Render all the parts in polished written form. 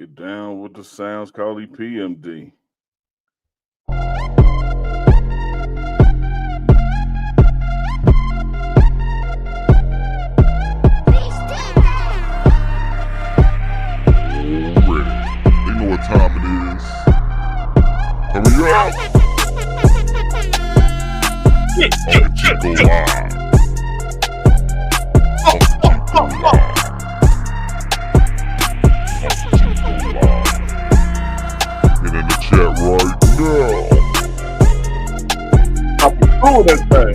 Get down with the sounds called EPMD. They know what time it is. Hurry up! Uncle Chico live. Uncle Chico live. Uncle Chico live. Get in the chat right now. I'm cool that thing.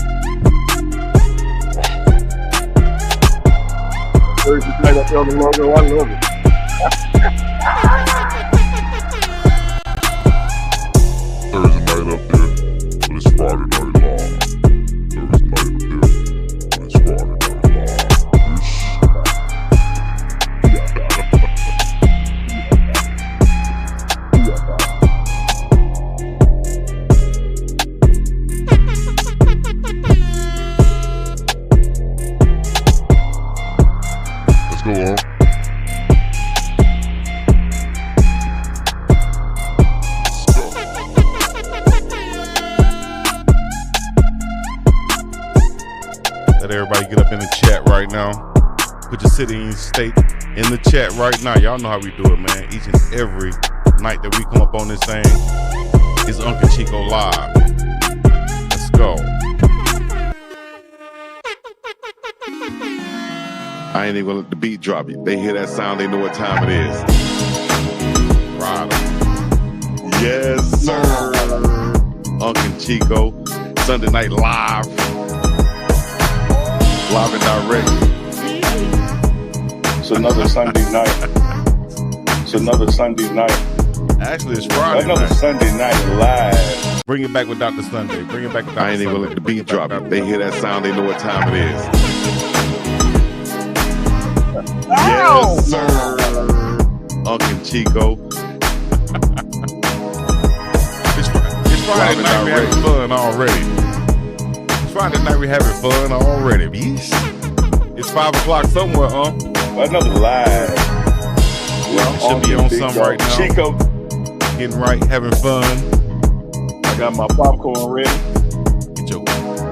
There's the thing up there on the logo. I love it. Thursday night up there, but it's Friday night live. Thursday night up there, but it's Friday night live. Let's go on. Let everybody get up in the chat right now. Put your city and your state in the chat right now. Y'all know how we do it, man. Each and every night that we come up on this thing is Uncle Chico live. Let's go. I ain't even gonna let the beat drop. They hear that sound, they know what time it is. Right. Yes, sir. Uncle Chico, Sunday Night Live. Live and direct. It's another Sunday night. It's another Sunday night. Actually, it's Friday Another night. Sunday night live. Bring it back with Dr. Sunday. Bring it back with Dr. I ain't even gonna let the beat drop. They hear that sound, they know what time it is. Yes, sir. Uncle Chico. It's Friday night. We having fun already. It's Friday night. We having fun already. Yeesh. It's 5 o'clock somewhere, huh? Another live. Well, should be on something right now. Chico. Getting right, having fun. I got my popcorn ready. Get your popcorn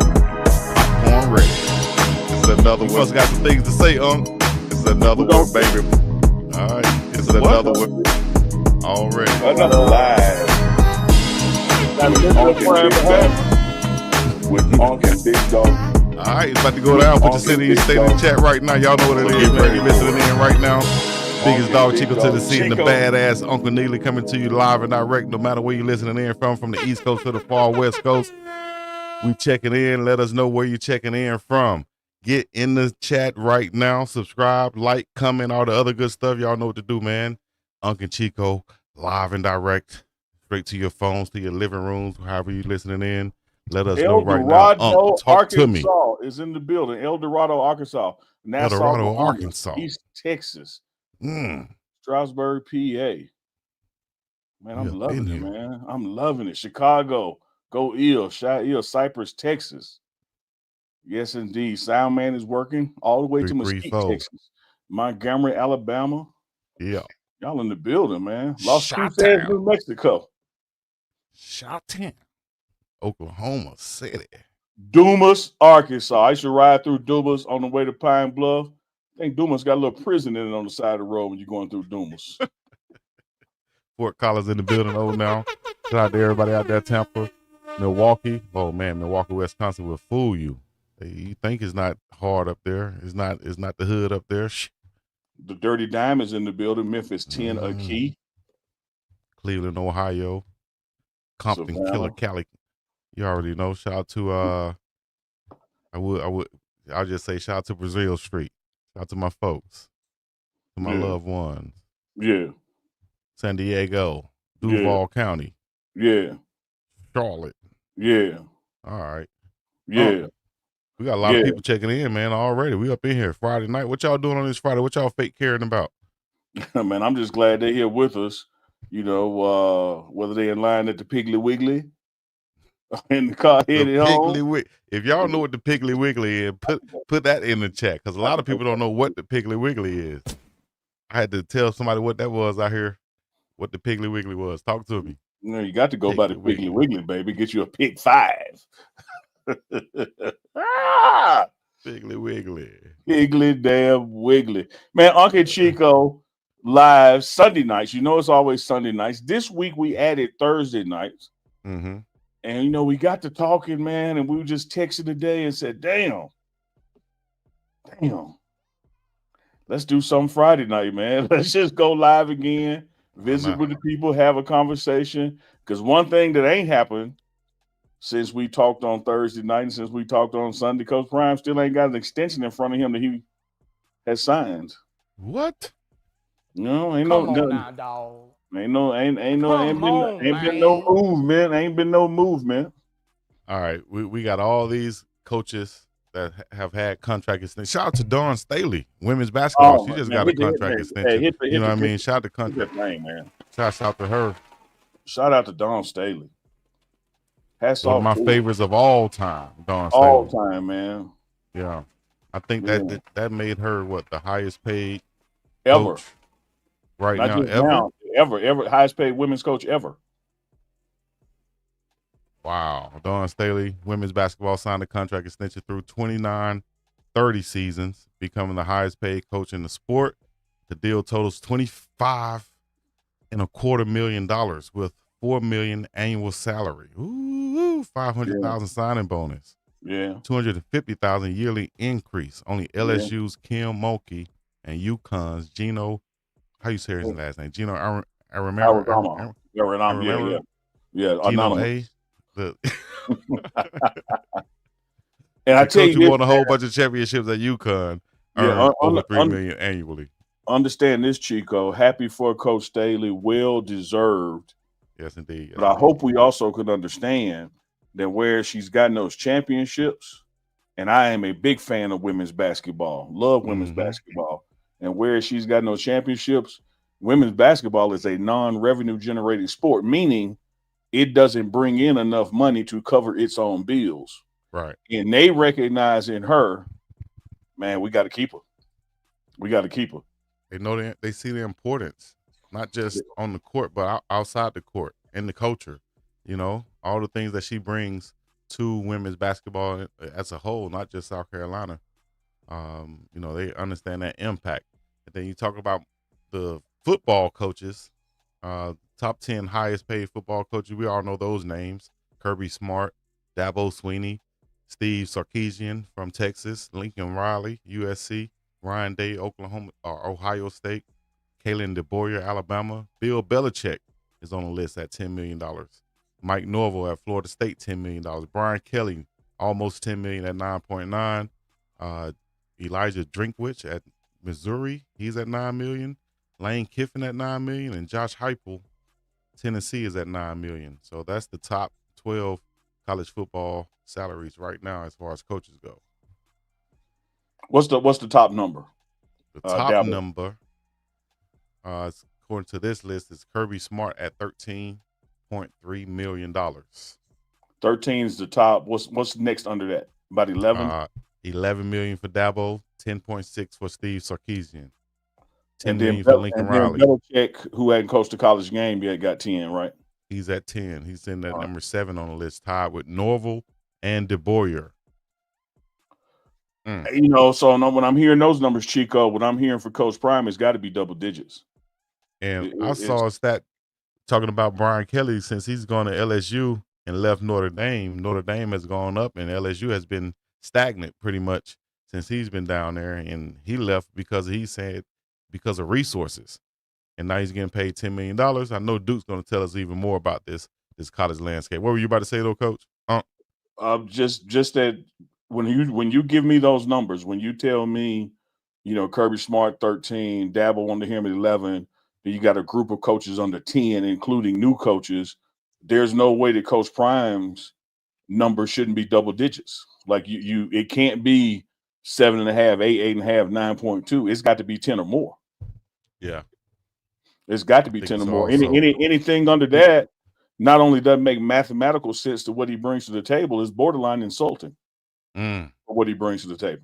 ready. It's another You one. must got some things to say, It's another one, baby. All right. It's another one. Already. Another live. With Unk and Big Dog. All right, it's about to go down. Put your city and state in the chat right now. Y'all know what it is, man. You're listening in right now. Biggest dog Chico to the sea and the badass Uncle Neely coming to you live and direct, no matter where you're listening in from the East Coast to the far West Coast. We checking in. Let us know where you're checking in from. Get in the chat right now. Subscribe, like, comment, all the other good stuff. Y'all know what to do, man. Uncle Chico, live and direct, straight to your phones, to your living rooms, however you're listening in. Let us know right now. Talk to me. Arkansas is in the building. El Dorado, Arkansas. Nassau, El Dorado, Oklahoma, Arkansas. East Texas. Mm. Strasburg, PA. Man, I'm Yeah, loving in it, here. man. I'm loving it. Chicago, go Eel, Cypress, Texas. Yes, indeed. Sound man is working all the way to Mesquite, 334. Texas. Montgomery, Alabama. Yeah. Y'all in the building, man. Las Cruces, Chi-town. New Mexico. Chi-town. Oklahoma City. Dumas, Arkansas. I used to ride through Dumas on the way to Pine Bluff. I think Dumas got a little prison in it on the side of the road when you're going through Dumas. Fort Collins in the building. Oh, now. Shout out to everybody out there. Tampa, Milwaukee. Oh man, Milwaukee, Wisconsin will fool you. You think it's not hard up there. It's not the hood up there. The Dirty Diamonds in the building. Memphis 10 a key. Cleveland, Ohio. Compton, Savannah. Killer Cali. You already know. Shout out to I'll just say shout out to Brazil Street. Shout out to my folks. To my loved ones. Yeah. San Diego. Duval County. Yeah. Charlotte. Yeah. All right. Yeah. We got a lot of people checking in, man, already. We up in here Friday night. What y'all doing on this Friday? What y'all fake caring about? Man, I'm just glad they're here with us. You know, whether they're in line at the Piggly Wiggly, in the car headed home. If y'all know what the Piggly Wiggly is, put that in the chat, because a lot of people don't know what the Piggly Wiggly is. I had to tell somebody what that was out here what the Piggly Wiggly was. Talk to me. You know, you got to go by the Piggly Piggly Wiggly, baby. Get you a pick 5. Ah! Piggly Wiggly. Piggly damn wiggly. Man, Uncle Chico live Sunday nights. You know it's always Sunday nights. This week we added Thursday nights. Mm-hmm. And, you know, we got to talking, man, and we were just texting today and said, damn, let's do something Friday night, man. Let's just go live again, visit with the people, have a conversation. Because one thing that ain't happened since we talked on Thursday night and since we talked on Sunday, Coach Prime still ain't got an extension in front of him that he has signed. What? No, ain't Come no on now, dog. Ain't been no movement. All right, we got all these coaches that have had contract extensions. Shout out to Dawn Staley, women's basketball. She just got a contract extension. You know what I mean? Shout out to contract. Man. Shout out to her. Shout out to Dawn Staley. Hats One off. of my favorites of all time, Dawn Staley. All time, man. Yeah, I think that made her the highest paid ever coach right Not now just ever. Now, ever highest paid women's coach ever. Wow. Dawn Staley, women's basketball, signed a contract extension through 29-30 seasons, becoming the highest paid coach in the sport. The deal totals $25.25 million with $4 million annual salary. Ooh, $500,000 signing bonus. Yeah. $250,000 yearly increase. Only LSU's Kim Mulkey and UConn's Gino, how you say his last name? Gino Arizona. Yeah. Gino A. And I tell you, won a whole bunch of championships at UConn. Over $3 million annually. Understand this, Chico. Happy for Coach Staley, well deserved. Yes, indeed. Yes, but I hope we also could understand that where she's gotten those championships, and I am a big fan of women's basketball, love women's basketball, and where she's gotten those championships, women's basketball is a non-revenue generating sport, meaning it doesn't bring in enough money to cover its own bills. Right. And they recognize in her, man, we got to keep her. We got to keep her. They know they see the importance, not just on the court, but outside the court, in the culture. You know, all the things that she brings to women's basketball as a whole, not just South Carolina. You know, they understand that impact. And then you talk about the football coaches, top 10 highest paid football coaches. We all know those names: Kirby Smart, Dabo Swinney, Steve Sarkisian from Texas, Lincoln Riley, USC, Ryan Day, Ohio State, Kalen DeBoer, Alabama. Bill Belichick is on the list at $10 million. Mike Norvell at Florida State, $10 million. Brian Kelly, almost $10 million at 9.9. Elijah Drinkwitz at Missouri, he's at $9 million. Lane Kiffin at $9 million, and Josh Heupel, Tennessee, is at $9 million. So that's the top 12 college football salaries right now as far as coaches go. What's the top number? The top number, according to this list, is Kirby Smart at $13.3 million. 13 is the top. What's next under that? About 11? $11 million for Dabo, 10.6 for Steve Sarkisian, $10 million for Lincoln Riley. Belichick, who hadn't coached a college game yet, got 10, right? He's at 10. He's in that number 7 on the list, tied with Norvell and DeBoer. You know, so when I'm hearing those numbers, Chico, what I'm hearing for Coach Prime has got to be double digits. And I saw a stat talking about Brian Kelly. Since he's gone to LSU and left Notre Dame has gone up, and LSU has been stagnant pretty much since he's been down there. And he left because he said because of resources. And now he's getting paid $10 million. I know Duke's going to tell us even more about this college landscape. What were you about to say, though, Coach? Just that when you give me those numbers, when you tell me, you know, Kirby Smart 13, Dabo on the him at 11, then you got a group of coaches under 10, including new coaches. There's no way that Coach Prime's number shouldn't be double digits. Like it can't be 7.5, 8, 8.5, 9.2. It's got to be 10 or more. Yeah. It's got to be 10 or more. Anything under that not only doesn't make mathematical sense to what he brings to the table, is borderline insulting for what he brings to the table.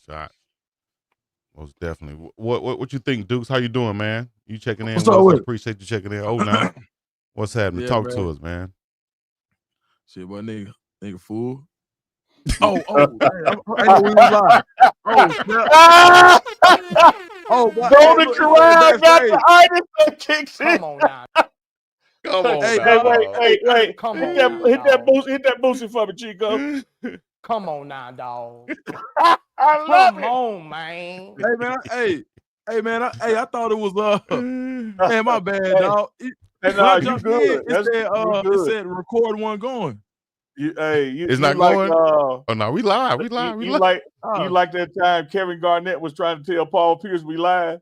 Shot. Most definitely. What you think, Dukes? How you doing, man? You checking in What's with up us? with I it? appreciate you checking in. Oh, now what's happening? Yeah, Talk man. to us, man. Shit, boy, nigga fool. Oh, damn. I know we was live. Oh, snap. Oh, boy, hey, Golden look, he said Corral got backstage. the artist that kicks in. Come on now. Come on, Hey, now, Hey, dog. wait, Hey, Come hit on that, now, hit that dog. boost, hit that boosty for me, Chico. Come on now, dog. I love Come it. on, man. hey, man. Hey, man. I thought it was man, my bad, dog. Hey, When nah, I you jumped good. in, You it good. said record one going. It's You not like going. Oh no, we live. We live. We you live. like Oh, you like that time Kevin Garnett was trying to tell Paul Pierce we live.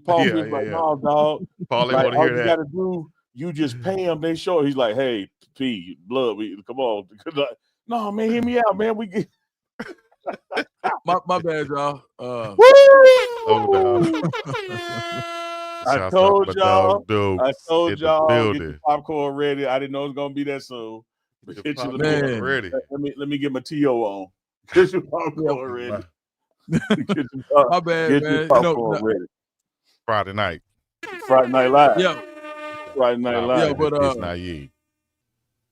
Paul Yeah, Pierce yeah, like, yeah. no, dog. Paul ain't Like want to all hear you that. gotta do, you just pay him. They show. He's like, hey, P, blood, come on. No, man, hear me out, man. We get. my bad, y'all. Oh no. I Shouts out told my y'all. dog Dukes I told in the y'all get building. the popcorn ready. I didn't know it was gonna be that soon. Get the Get you popcorn Man. ready. let me get my TO on. Get your popcorn ready. Get your, My bad, get man. your You popcorn know, ready. Friday night. Friday Night Live. yeah, Friday Night Live Live. yeah, but it's naive.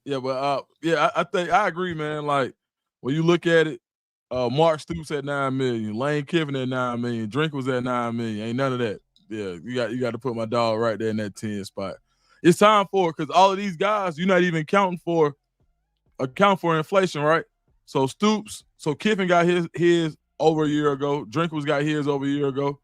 yeah, but I think I agree, man. Like when you look at it, Mark Stoops at 9 million, Lane Kiffin at 9 million, Drink was at 9 million. Ain't none of that. Yeah, you got to put my dog right there in that 10 spot. It's time for it because all of these guys, you're not even account for inflation, right? So Stoops, so Kiffin got his over a year ago. Drinkers got his over a year ago.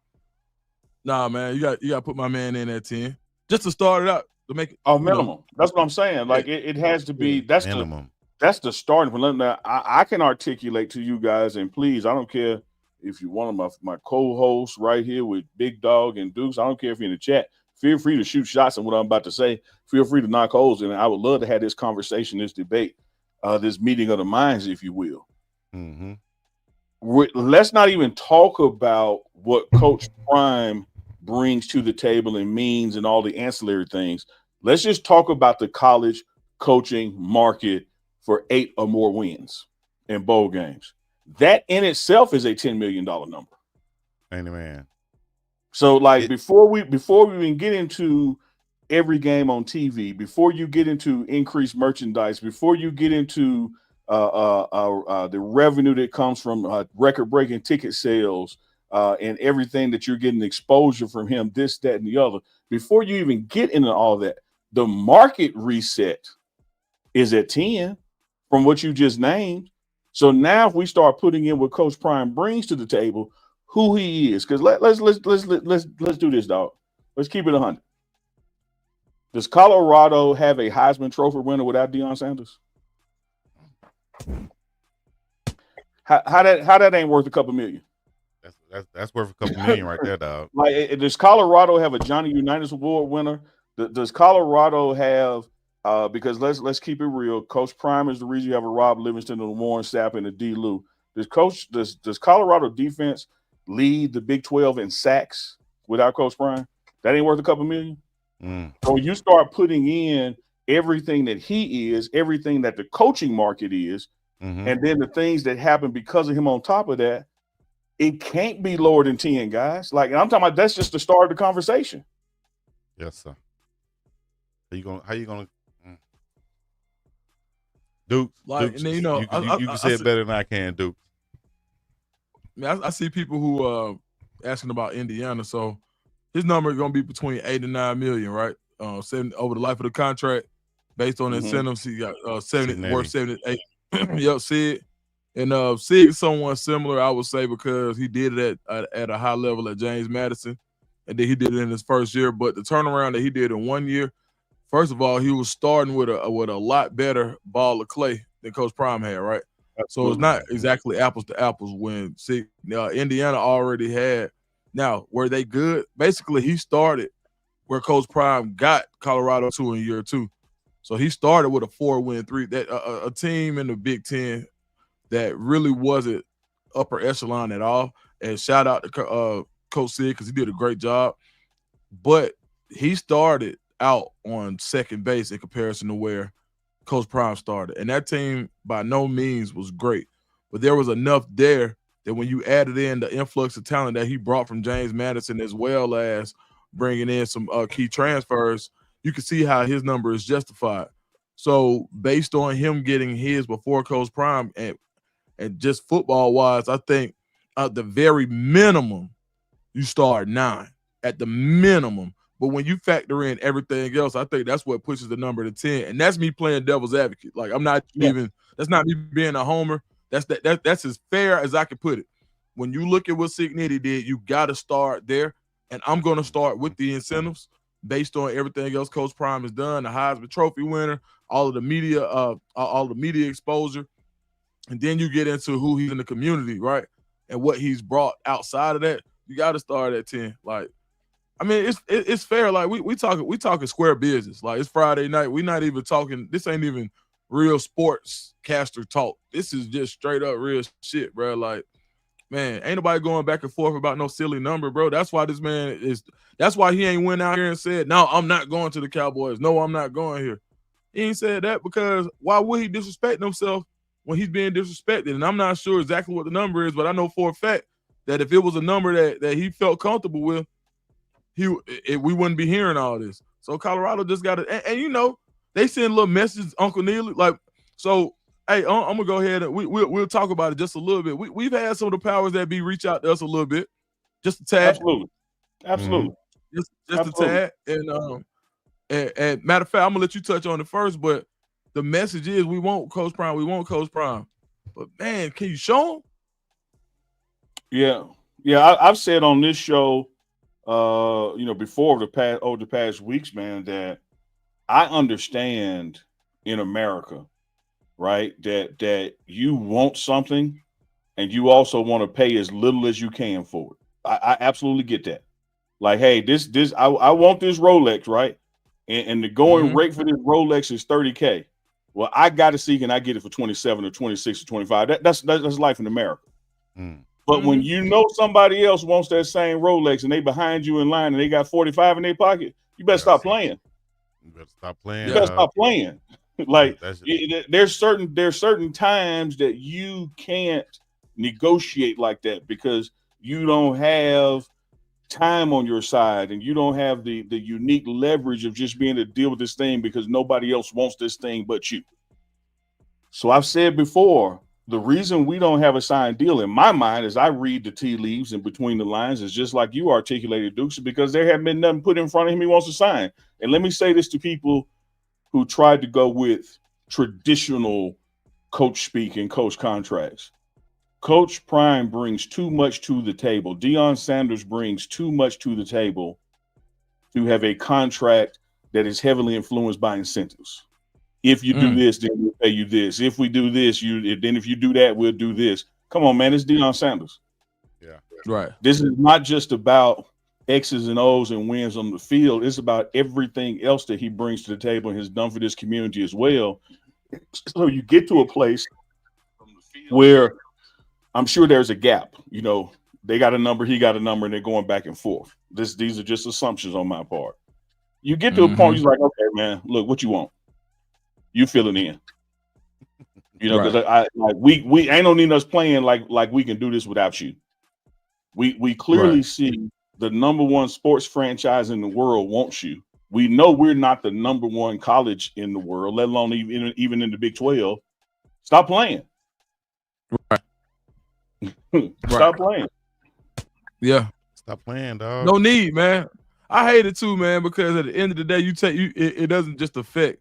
Nah, man, you got to put my man in at 10 just to start it out to make it. Minimum. That's what I'm saying. Like it has to be. That's minimum. That's the starting point. Now, I can articulate to you guys, and please, I don't care if you're one of my co-hosts right here with Big Dog and Dukes. I don't care if you're in the chat. Feel free to shoot shots on what I'm about to say. Feel free to knock holes in. I would love to have this conversation, this debate, this meeting of the minds, if you will. Mm-hmm. Let's not even talk about what Coach Prime brings to the table and means and all the ancillary things. Let's just talk about the college coaching market for 8 or more wins in bowl games. That in itself is a $10 million number. Amen. So like before we even get into every game on TV, before you get into increased merchandise, before you get into the revenue that comes from record-breaking ticket sales and everything that you're getting exposure from him, this, that, and the other, before you even get into all that, the market reset is at 10 from what you just named. So now if we start putting in what Coach Prime brings to the table, who he is, because let's do this, dog. Let's keep it 100. Does Colorado have a Heisman Trophy winner without Deion Sanders? How that ain't worth a couple million? That's worth a couple million right there, dog. Like, does Colorado have a Johnny Unitas Award winner? Does Colorado have? Because let's keep it real. Coach Prime is the reason you have a Rob Livingston, a Warren Sapp, and a D. Lou. Does Colorado defense lead the Big 12 in sacks without Coach Prime? That ain't worth a couple million. So you start putting in everything that he is, everything that the coaching market is, and then the things that happen because of him on top of that, it can't be lower than 10, guys. Like, I'm talking about that's just the start of the conversation. Yes, sir. How you gonna Duke? Like, Dukes, and then, you know, you can say it better than I can, Duke. I see people who asking about Indiana. So his number is gonna be between 8 and 9 million, right? 7 over the life of the contract, based on incentives. He got 70 worth 78. Yep, Sid. And Sid is somewhat similar, I would say, because he did it at a high level at James Madison, and then he did it in his first year. But the turnaround that he did in 1 year, first of all, he was starting with a lot better ball of clay than Coach Prime had, right? So it's not exactly apples to apples when Indiana already had. Now, were they good? Basically, he started where Coach Prime got Colorado to in year 2. So he started with a 4-win 3. That a team in the Big Ten that really wasn't upper echelon at all. And shout out to Coach Sid because he did a great job. But he started out on second base in comparison to where Coach Prime started. And that team by no means was great. But there was enough there that when you added in the influx of talent that he brought from James Madison, as well as bringing in some key transfers, you can see how his number is justified. So based on him getting his before Coach Prime and just football wise, I think at the very minimum, you start 9 at the minimum. But when you factor in everything else, I think that's what pushes the number to 10. And that's me playing devil's advocate. Like, I'm not even, that's not me being a homer. That's as fair as I can put it. When you look at what Cignetti did, you got to start there. And I'm going to start with the incentives based on everything else Coach Prime has done, the Heisman Trophy winner, all of the media exposure. And then you get into who he's in the community, right? And what he's brought outside of that. You got to start at 10. Like, I mean, it's fair. Like, we talking square business. Like, it's Friday night. We're not even talking. This ain't even real sports caster talk. This is just straight up real shit, bro. Like, man, ain't nobody going back and forth about no silly number, bro. That's why this man is. That's why he ain't went out here and said, "No, I'm not going to the Cowboys. No, I'm not going here." He ain't said that because why would he disrespect himself when he's being disrespected? And I'm not sure exactly what the number is, but I know for a fact that if it was a number that he felt comfortable with, we wouldn't be hearing all this. So Colorado just got to, and you know, they send little messages, Uncle Neely, like, so, hey, I'm gonna go ahead and we'll talk about it just a little bit. We've had some of the powers that be reach out to us a little bit, just a tad. Absolutely. Just a tad. And matter of fact, I'm gonna let you touch on it first, but the message is we want Coach Prime. We want Coach Prime. But man, can you show him? Yeah. I've said on this show, before the past weeks, man, that I understand in America, right, that you want something and you also want to pay as little as you can for it. I absolutely get that. Like, hey, I want this Rolex, right? And the going rate for this Rolex is $30K. Well, I got to see, can I get it for 27 or 26 or 25? That's life in America. But when you know somebody else wants that same Rolex and they behind you in line and they got 45 in their pocket, you better stop playing. You better stop playing. You better stop playing. Like, there's certain times that you can't negotiate like that because you don't have time on your side and you don't have the unique leverage of just being able to deal with this thing because nobody else wants this thing but you. So I've said before, the reason we don't have a signed deal in my mind as I read the tea leaves in between the lines is just like you articulated, Dukes, because there hasn't been nothing put in front of him he wants to sign. And let me say this to people who tried to go with traditional coach speak and coach contracts. Coach Prime brings too much to the table. Deion Sanders brings too much to the table to have a contract that is heavily influenced by incentives. If you do this, then we'll pay you this. If we do this, then if you do that, we'll do this. Come on, man, it's Deion Sanders. Yeah. Right. This is not just about X's and O's and wins on the field. It's about everything else that he brings to the table and has done for this community as well. So you get to a place where I'm sure there's a gap. You know, they got a number, he got a number, and they're going back and forth. These are just assumptions on my part. You get to a point, he's like, okay, man, look, what you want? You fill it in. You know, because we ain't no need us playing like we can do this without you. We clearly see the number one sports franchise in the world wants you. We know we're not the number one college in the world, let alone even in the Big 12. Stop playing. Stop playing. Yeah. Stop playing, dog. No need, man. I hate it too, man, because at the end of the day, it doesn't just affect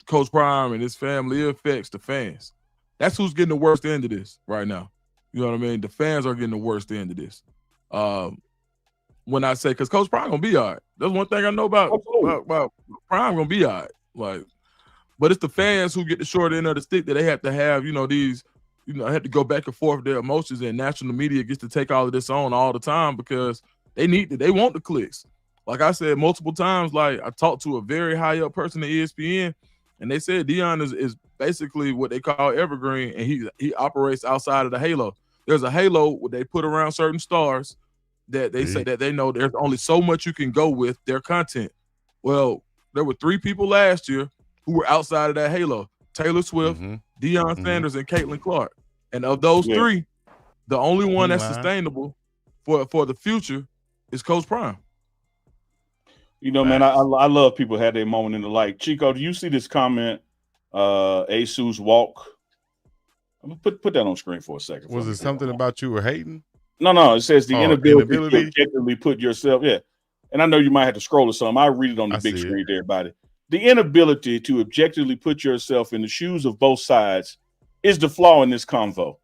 Coach Prime and his family, it affects the fans. That's who's getting the worst end of this right now. You know what I mean? The fans are getting the worst end of this. When I say, because Coach Prime gonna be all right. That's one thing I know about Prime gonna be all right. Like, but it's the fans who get the short end of the stick that they have to have, I had to go back and forth with their emotions, and national media gets to take all of this on all the time because they want the clicks. Like I said multiple times, like I talked to a very high up person at ESPN, and they said Deion is basically what they call evergreen, and he operates outside of the halo. There's a halo where they put around certain stars that they say that they know there's only so much you can go with their content. Well, there were 3 people last year who were outside of that halo: Taylor Swift, Deion Sanders, and Caitlin Clark. And of those 3, the only one that's sustainable for the future is Coach Prime. You know, man, I love people had their moment in the light. Chico, do you see this comment? ASUS walk. I'm gonna put that on screen for a second. Was it something about you were hating? No. It says the inability to inability? objectively put yourself. Yeah, and I know you might have to scroll or something. I'll read it on the big screen to everybody. The inability to objectively put yourself in the shoes of both sides is the flaw in this convo.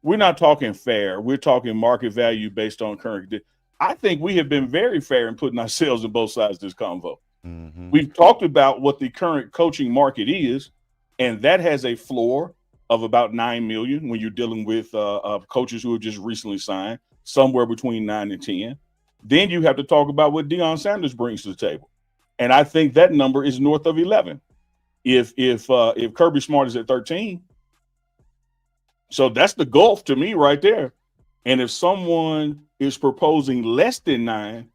We're not talking fair. We're talking market value based on current. I think we have been very fair in putting ourselves in both sides of this convo. Mm-hmm. We've talked about what the current coaching market is, and that has a floor of about 9 million when you're dealing with coaches who have just recently signed, somewhere between 9 and 10. Then you have to talk about what Deion Sanders brings to the table. And I think that number is north of 11. If Kirby Smart is at 13, so that's the gulf to me right there. And if someone is proposing less than 9,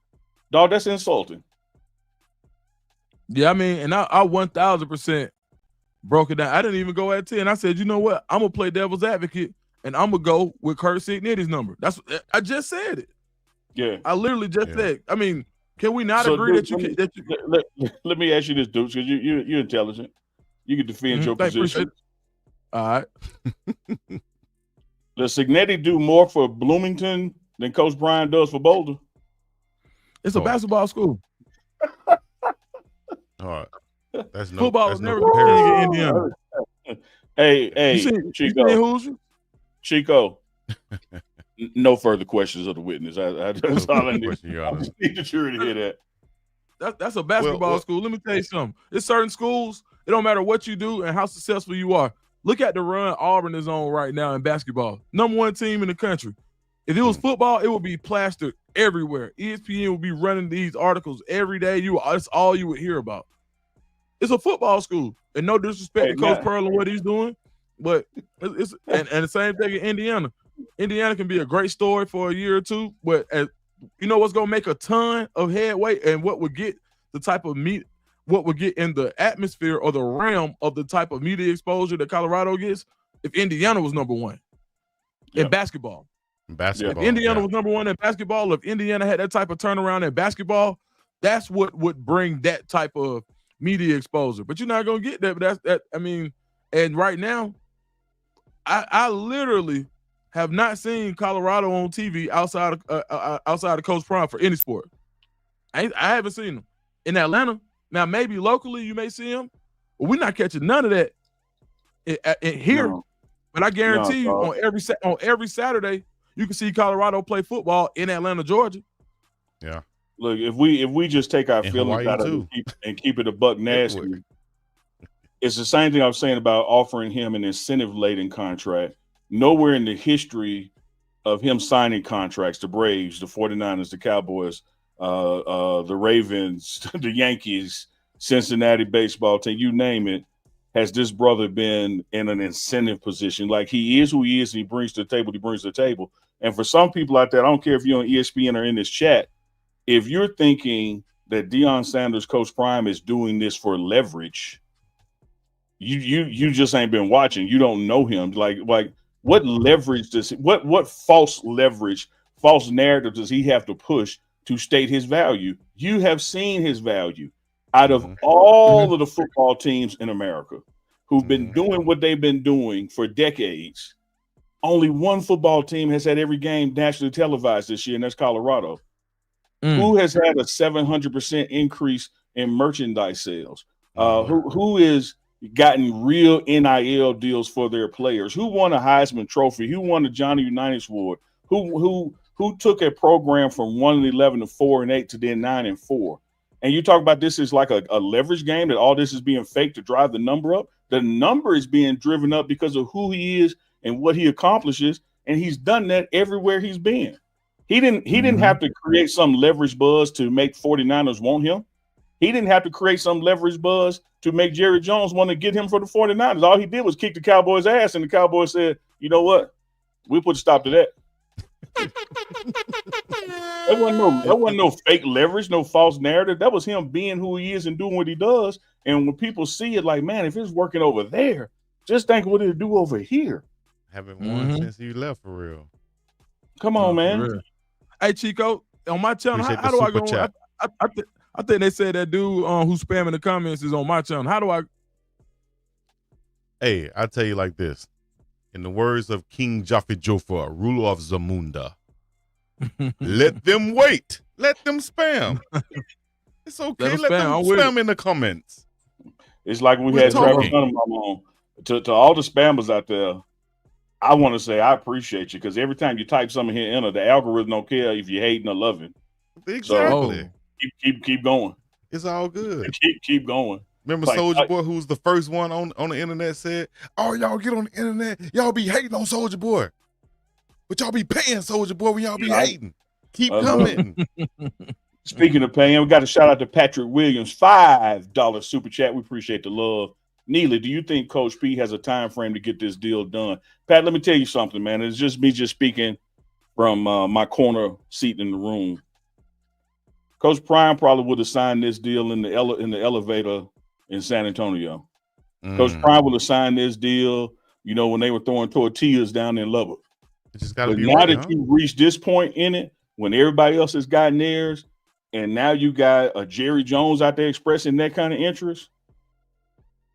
dog, that's insulting. Yeah, I mean, and I 1,000% broke it down. I didn't even go at 10. I said, you know what? I'm gonna play devil's advocate, and I'm gonna go with Kurt Signetti's number. That's I just said it. Yeah, I literally just said. I mean, can we not agree that you can? Let me ask you this, Dukes, because you're intelligent. You can defend your position. All right. Does Signetti do more for Bloomington than Coach Brian does for Boulder? It's a basketball school. All right. That's no football was never comparison. in Indiana. Hey, Chico. No further questions of the witness. That's all I need. I just need the jury to hear that. That's a basketball school. Let me tell you something. It's certain schools. It don't matter what you do and how successful you are. Look at the run Auburn is on right now in basketball. #1 team in the country. If it was football, it would be plastered everywhere. ESPN would be running these articles every day. That's all you would hear about. It's a football school, and no disrespect to Coach Pearl and what he's doing, but it's and the same thing in Indiana. Indiana can be a great story for a year or two, but you know what's gonna make a ton of headway and what would get the type of what would get in the atmosphere or the realm of the type of media exposure that Colorado gets if Indiana was #1 in basketball. If Indiana was #1 in basketball, if Indiana had that type of turnaround in basketball, that's what would bring that type of media exposure. But you're not gonna get that. But I mean, and right now, I literally have not seen Colorado on TV outside of Coach Prime for any sport. I haven't seen them in Atlanta. Now maybe locally you may see them, but we're not catching none of that here. No. But I guarantee you, on every Saturday, you can see Colorado play football in Atlanta, Georgia. Yeah. Look, if we just take our feelings out of it and keep it a buck nasty, it's the same thing I was saying about offering him an incentive-laden contract. Nowhere in the history of him signing contracts, the Braves, the 49ers, the Cowboys, the Ravens, the Yankees, Cincinnati baseball team, you name it, has this brother been in an incentive position. Like, he is who he is, and he brings to the table, And for some people out there, I don't care if you're on ESPN or in this chat, if you're thinking that Deion Sanders, Coach Prime, is doing this for leverage, you just ain't been watching. You don't know him. Like what leverage does what false leverage, false narrative does he have to push to state his value? You have seen his value. Out of all of the football teams in America who've been doing what they've been doing for decades, only one football team has had every game nationally televised this year, and that's Colorado. Who has had a 700% increase in merchandise sales? Who has gotten real NIL deals for their players? Who won a Heisman Trophy? Who won a Johnny Unitas Award? Who took a program from 1-11 to 4-8 to then 9-4? And you talk about this as like a leverage game, that all this is being faked to drive the number up. The number is being driven up because of who he is and what he accomplishes, and he's done that everywhere he's been. He didn't have to create some leverage buzz to make 49ers want him. He didn't have to create some leverage buzz to make Jerry Jones want to get him for the 49ers. All he did was kick the Cowboys' ass, and the Cowboys said, you know what? We'll put a stop to that. That wasn't no fake leverage, no false narrative. That was him being who he is and doing what he does. And when people see it, like, man, if it's working over there, just think what it'll do over here. Haven't won since you left, for real. Come on, man. Hey, Chico, on my channel, how do I go? I I think they said that dude who's spamming the comments is on my channel. How do I? Hey, I tell you like this. In the words of King Jaffe Joffa, ruler of Zamunda, let them wait. Let them spam. It's okay. Let them spam in the comments. It's like we had Trevor Dunham on. To all the spammers out there, I want to say I appreciate you, because every time you type something here, enter, the algorithm don't care if you're hating or loving. Exactly. So keep going. It's all good. Keep going. Remember Soulja Boy, who was the first one on the internet, said, "Oh, y'all get on the internet, y'all be hating on Soulja Boy, but y'all be paying Soulja Boy when y'all be hating. Keep commenting." Speaking of paying, we got a shout out to Patrick Williams, $5 super chat. We appreciate the love. Neely, do you think Coach P has a time frame to get this deal done? Pat, let me tell you something, man. It's just me speaking from my corner seat in the room. Coach Prime probably would have signed this deal in the elevator in San Antonio. Coach Prime would have signed this deal, when they were throwing tortillas down in Lubbock. It just gotta be now that you've reached this point in it, when everybody else has gotten theirs, and now you got a Jerry Jones out there expressing that kind of interest,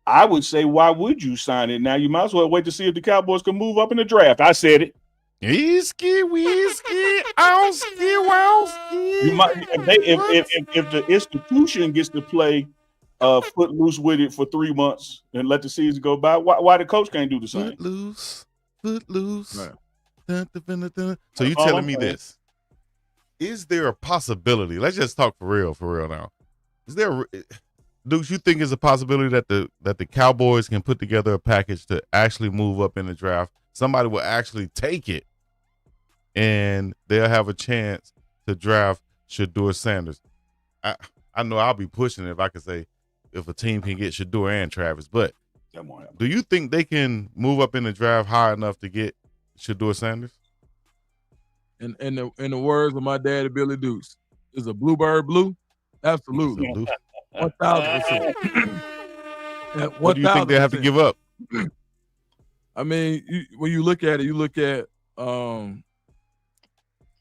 I would say, why would you sign it now? You might as well wait to see if the Cowboys can move up in the draft. I said it. Whiskey, owski, wowski. You might, if the institution gets to play footloose with it for 3 months and let the season go by, why the coach can't do the same? Footloose. Right. Dun, dun, dun. So you telling me this? Is there a possibility? Let's just talk for real now. Is there, Dukes, you think it's a possibility that the Cowboys can put together a package to actually move up in the draft? Somebody will actually take it, and they'll have a chance to draft Shedeur Sanders. I know I'll be pushing it if I could say if a team can get Shedeur and Travis, but do you think they can move up in the draft high enough to get Shedeur Sanders? In the words of my daddy Billy Dukes, is a bluebird blue? Absolutely. 1,000%. What do you think they have to give up? I mean, when you look at it,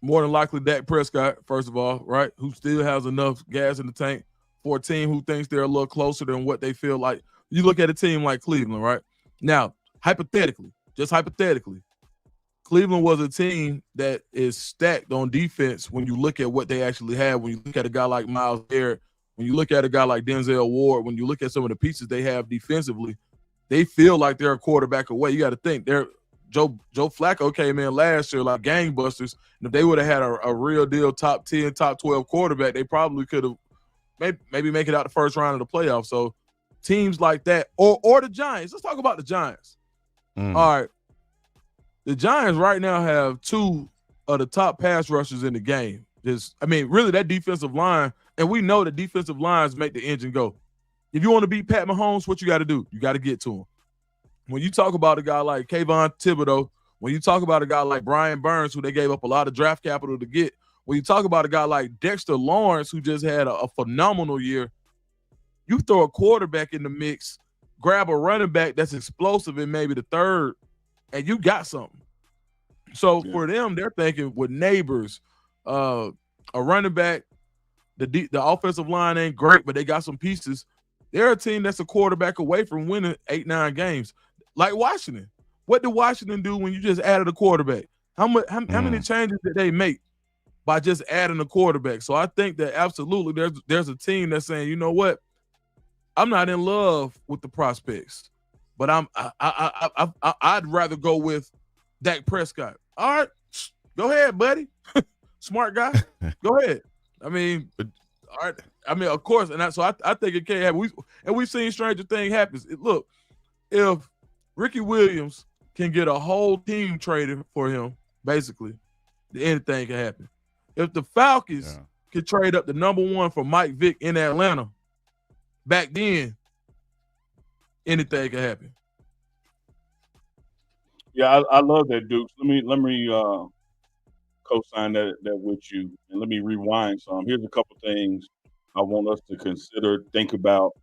more than likely Dak Prescott, first of all, right, who still has enough gas in the tank for a team who thinks they're a little closer than what they feel like. You look at a team like Cleveland, right? Now, just hypothetically, Cleveland was a team that is stacked on defense when you look at what they actually have, when you look at a guy like Myles Garrett, when you look at a guy like Denzel Ward, when you look at some of the pieces they have defensively, they feel like they're a quarterback away. You got to think Joe Flacco came in last year like gangbusters, and if they would have had a real deal top 10, top 12 quarterback, they probably could have maybe make it out the first round of the playoffs. So teams like that, or the Giants. Let's talk about the Giants. All right. The Giants right now have 2 of the top pass rushers in the game. Really that defensive line, and we know the defensive lines make the engine go. If you want to beat Pat Mahomes, what you got to do? You got to get to him. When you talk about a guy like Kayvon Thibodeau, when you talk about a guy like Brian Burns, who they gave up a lot of draft capital to get, when you talk about a guy like Dexter Lawrence, who just had a phenomenal year, you throw a quarterback in the mix, grab a running back that's explosive in maybe the third, and you got something. So for them, they're thinking with Neighbors, a running back, the offensive line ain't great, but they got some pieces. They're a team that's a quarterback away from winning 8-9 games. Like Washington. What did Washington do when you just added a quarterback? How many changes did they make by just adding a quarterback? So I think that absolutely there's a team that's saying, you know what? I'm not in love with the prospects, but I'd rather go with Dak Prescott. All right, go ahead, buddy. Smart guy. Go ahead. All right. Of course, and I think it can happen. We've seen stranger things happen. Look, if Ricky Williams can get a whole team traded for him, basically, anything can happen. If the Falcons could trade up the number 1 for Mike Vick in Atlanta, back then, anything can happen. Yeah, I love that, Dukes. Let me co-sign that with you, and let me rewind some. Here's a couple things I want us to consider, think about,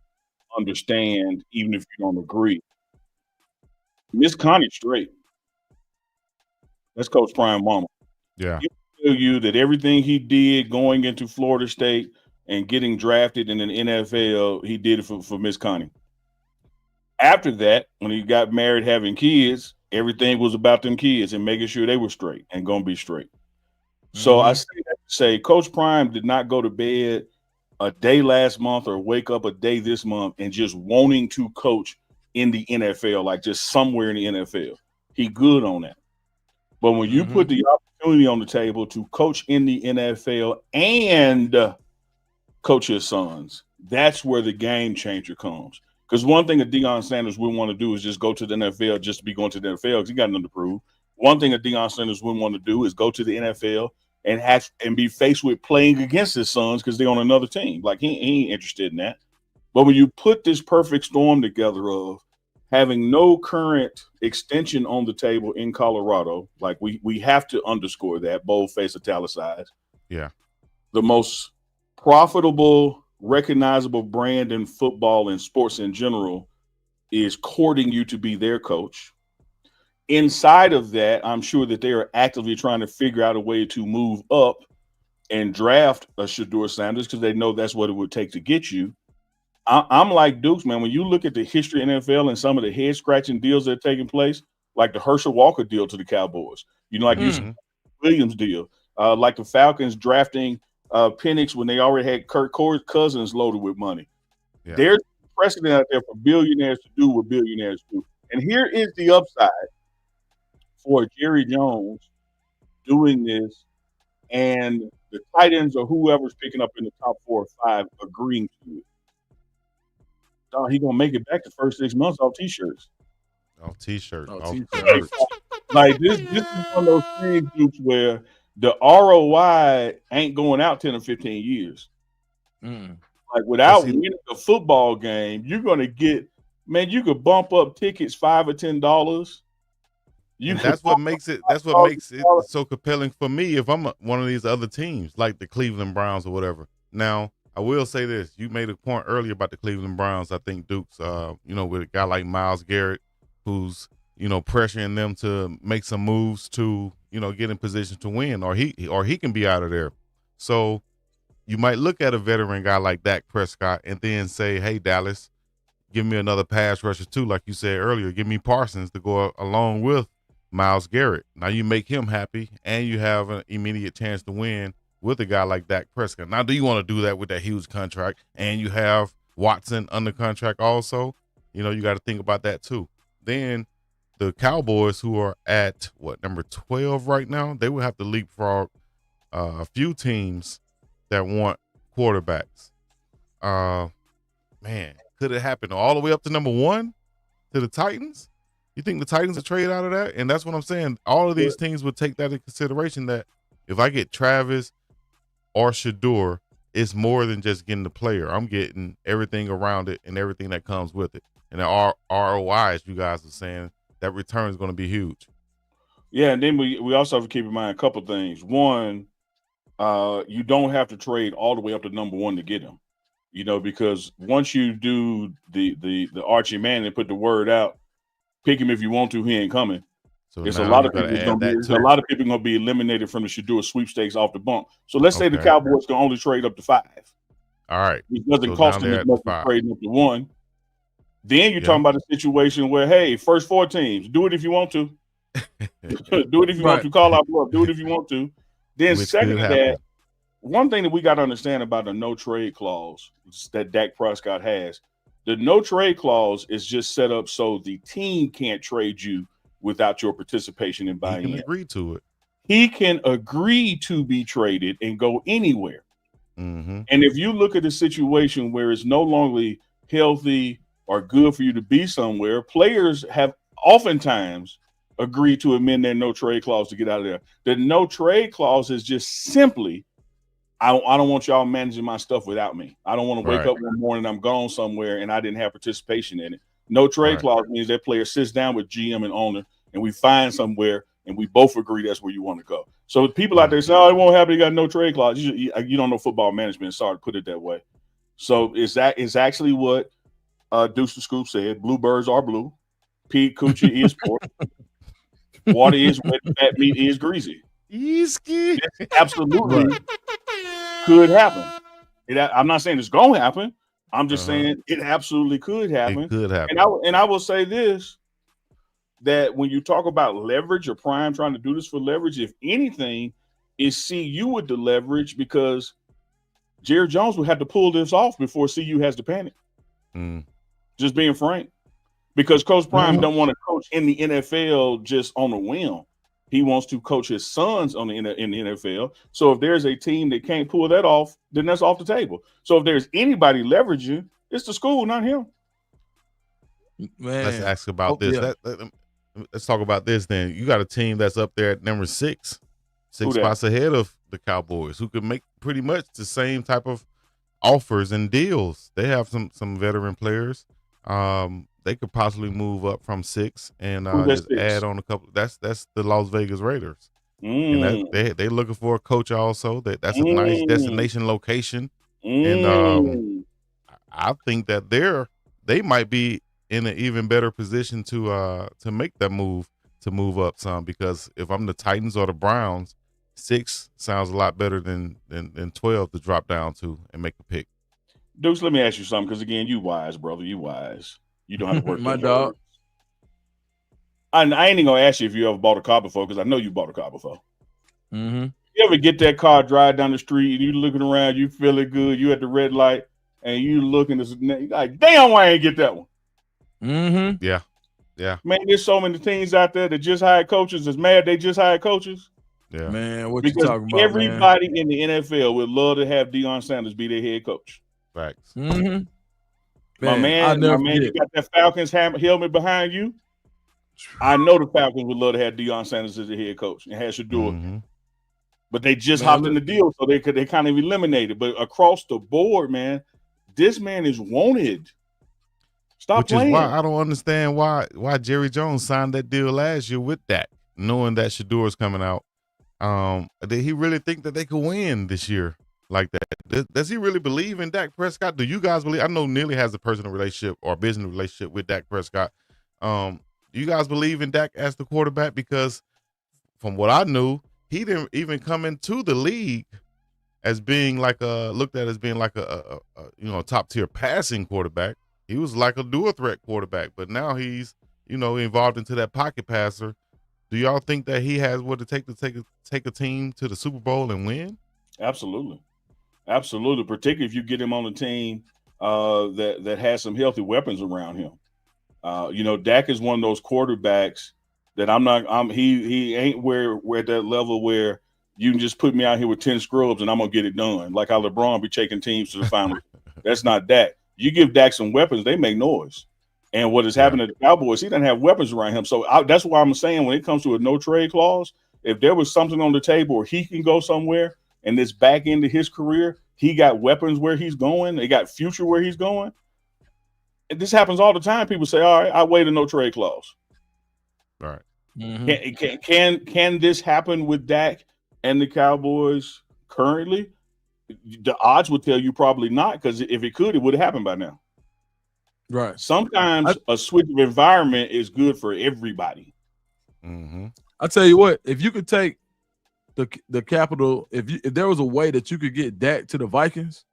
understand, even if you don't agree. Miss Connie straight. That's Coach Prime mama. Yeah. He tell you that everything he did going into Florida State and getting drafted in an NFL, he did it for Miss Connie. After that, when he got married, having kids, everything was about them kids and making sure they were straight and going to be straight. So I say Coach Prime did not go to bed a day last month or wake up a day this month and just wanting to coach in the NFL, like just somewhere in the NFL. He good on that. But when you put the opportunity on the table to coach in the NFL and coach his sons, that's where the game changer comes. Because one thing that Deion Sanders wouldn't want to do is just go to the NFL just to be going to the NFL because he got nothing to prove. One thing that Deion Sanders wouldn't want to do is go to the NFL and be faced with playing against his sons because they're on another team. Like he ain't interested in that. But when you put this perfect storm together of having no current extension on the table in Colorado, like we have to underscore that, boldface italicized. Yeah. The most profitable, recognizable brand in football and sports in general is courting you to be their coach. Inside of that, I'm sure that they are actively trying to figure out a way to move up and draft a Shedeur Sanders because they know that's what it would take to get you. I'm like Dukes, man. When you look at the history of NFL and some of the head-scratching deals that are taking place, like the Herschel Walker deal to the Cowboys, like you Williams deal, like the Falcons drafting Penix when they already had Kirk Cousins loaded with money. Yeah. There's precedent out there for billionaires to do what billionaires do. And here is the upside for Jerry Jones doing this and the tight ends or whoever's picking up in the top 4 or 5 agreeing to it. He gonna make it back the first 6 months off T-shirts. Off T-shirts. Like this is one of those things, Dukes, where the ROI ain't going out 10 or 15 years. Like without winning a football game, you're gonna get, man. You could bump up tickets $5 or $10. That's what makes it so compelling for me. If I'm one of these other teams, like the Cleveland Browns or whatever. Now, I will say this. You made a point earlier about the Cleveland Browns. I think Dukes, with a guy like Myles Garrett, who's, pressuring them to make some moves to, get in position to win, or he can be out of there. So you might look at a veteran guy like Dak Prescott and then say, hey, Dallas, give me another pass rusher too. Like you said earlier, give me Parsons to go along with Myles Garrett. Now you make him happy and you have an immediate chance to win with a guy like Dak Prescott. Now, do you want to do that with that huge contract and you have Watson under contract also? You got to think about that too. Then the Cowboys, who are at number 12 right now, they will have to leapfrog a few teams that want quarterbacks. Man, could it happen all the way up to number 1 to the Titans? You think the Titans will trade out of that? And that's what I'm saying. All of these teams would take that into consideration, that if I get Travis or Shedeur, it's more than just getting the player. I'm getting everything around it and everything that comes with it. And the ROI, as you guys are saying, that return is going to be huge. Yeah, and then we also have to keep in mind a couple things. One, you don't have to trade all the way up to number 1 to get him. Because once you do the Archie Manning and put the word out, pick him if you want to, he ain't coming. So a lot of people going to be eliminated from the Shedeur sweepstakes off the bump. So let's say the Cowboys can only trade up to 5. All right. It doesn't cost them as much to trade up to 1. Then you're talking about a situation where, hey, first 4 teams, do it if you want to. Do it if you want to. Call out bluff. Do it if you want to. Then second to that, one thing that we got to understand about the no trade clause that Dak Prescott has, the no trade clause is just set up so the team can't trade you without your participation in buying in. He can agree to it. He can agree to be traded and go anywhere. And if you look at the situation where it's no longer healthy or good for you to be somewhere, players have oftentimes agreed to amend their no trade clause to get out of there. The no trade clause is just simply, I don't want y'all managing my stuff without me. I don't want to wake up one morning, I'm gone somewhere and I didn't have participation in it. No trade clause means that player sits down with GM and owner and we find somewhere and we both agree that's where you want to go. So people out there say, oh, it won't happen. You got no trade clause. You don't know football management. Sorry to put it that way. So is actually what Deuce the Scoop said. Blue birds are blue. Pete Coochie is pork. Water is wet. Fat meat is greasy. Absolutely could happen. I'm not saying it's gonna happen. I'm just Uh-huh. saying it absolutely could happen. It could happen. And I will say this, that when you talk about leverage or Prime trying to do this for leverage, if anything, is CU with the leverage, because Jerry Jones would have to pull this off before CU has to panic. Just being frank. Because Coach Prime don't want to coach in the NFL just on a whim. He wants to coach his sons in the NFL. So if there's a team that can't pull that off, then that's off the table. So if there's anybody leveraging, it's the school, not him. Man. Let's ask about this. Yeah. Let's talk about this then. You got a team that's up there at number 6 spots ahead of the Cowboys, who could make pretty much the same type of offers and deals. They have some veteran players. They could possibly move up from 6 and just add on a couple. That's the Las Vegas Raiders, and they looking for a coach also. That's a nice destination location, and I think that they might be in an even better position to make that move up some, because if I'm the Titans or the Browns, 6 sounds a lot better than 12 to drop down to and make a pick. Dukes, let me ask you something, because again, you wise, brother. You wise. You don't have to work. My dog. I ain't even gonna ask you if you ever bought a car before, because I know you bought a car before. Mm-hmm. You ever get that car, drive down the street, and you looking around, you feeling good, you at the red light, and you looking like, damn, why I ain't get that one? Mm-hmm. Yeah. Man, there's so many teams out there that just hired coaches. That's mad they just hired coaches. Yeah. Man, what because you talking about? Everybody in the NFL would love to have Deion Sanders be their head coach. Facts. Mm-hmm. My man, you got that Falcons helmet behind you. I know the Falcons would love to have Deion Sanders as the head coach and have Shador. But they just hopped in the deal, so they kind of eliminated. But across the board, man, this man is wanted. Stop playing. Which is why I don't understand why Jerry Jones signed that deal last year with Dak, knowing that Shador is coming out. Did he really think that they could win this year like that? Does he really believe in Dak Prescott? Do you guys believe? I know Neely has a personal relationship or business relationship with Dak Prescott. Do you guys believe in Dak as the quarterback? Because from what I knew, he didn't even come into the league as being looked at as being like a top tier passing quarterback. He was like a dual threat quarterback, but now he's involved into that pocket passer. Do y'all think that he has what it takes to take a team to the Super Bowl and win? Absolutely. Particularly if you get him on a team that has some healthy weapons around him. Dak is one of those quarterbacks that he ain't where at that level where you can just put me out here with 10 scrubs and I'm gonna get it done. Like how LeBron be taking teams to the finals. That's not Dak. You give Dak some weapons, they make noise. And what has happened to the Cowboys, he doesn't have weapons around him. So that's why I'm saying when it comes to a no trade clause, if there was something on the table where he can go somewhere and this back into his career, he got weapons where he's going, they got future where he's going. And this happens all the time. People say, all right, I wait a no trade clause. All right. Mm-hmm. Can this happen with Dak and the Cowboys currently? The odds would tell you probably not, because if it could, it would have happened by now. Right. Sometimes a switch of environment is good for everybody. Mm-hmm. I tell you what, if you could take the capital, if there was a way that you could get Dak to the Vikings,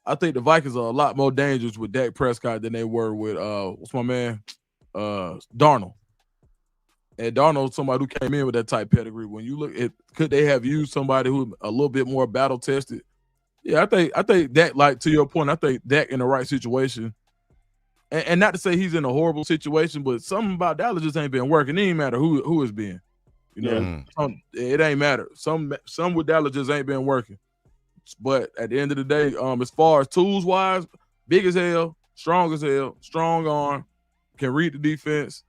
I think the Vikings are a lot more dangerous with Dak Prescott than they were with what's my man, Darnold. And Darnold, somebody who came in with that type pedigree. When you look at, could they have used somebody who a little bit more battle tested? Yeah, I think Dak, like to your point, I think Dak in the right situation. And not to say he's in a horrible situation, but something about Dallas just ain't been working. It ain't matter who it's been. It ain't matter. Some with Dallas just ain't been working. But at the end of the day, as far as tools wise, big as hell, strong arm, can read the defense.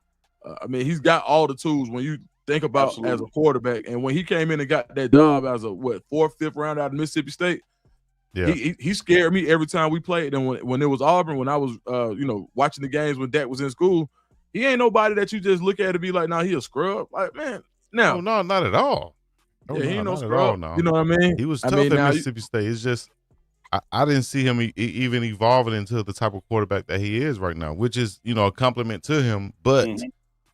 He's got all the tools when you think about as a quarterback. And when he came in and got that job as a 4th, 5th round out of Mississippi State, he scared me every time we played. And when it was Auburn, when I was watching the games when Dak was in school, he ain't nobody that you just look at and be like, nah, he a scrub. Like, man, no, not at all. He ain't no scrub. All, no. You know what I mean? He was tough at Mississippi State. It's just I didn't see him even evolving into the type of quarterback that he is right now, which is a compliment to him. But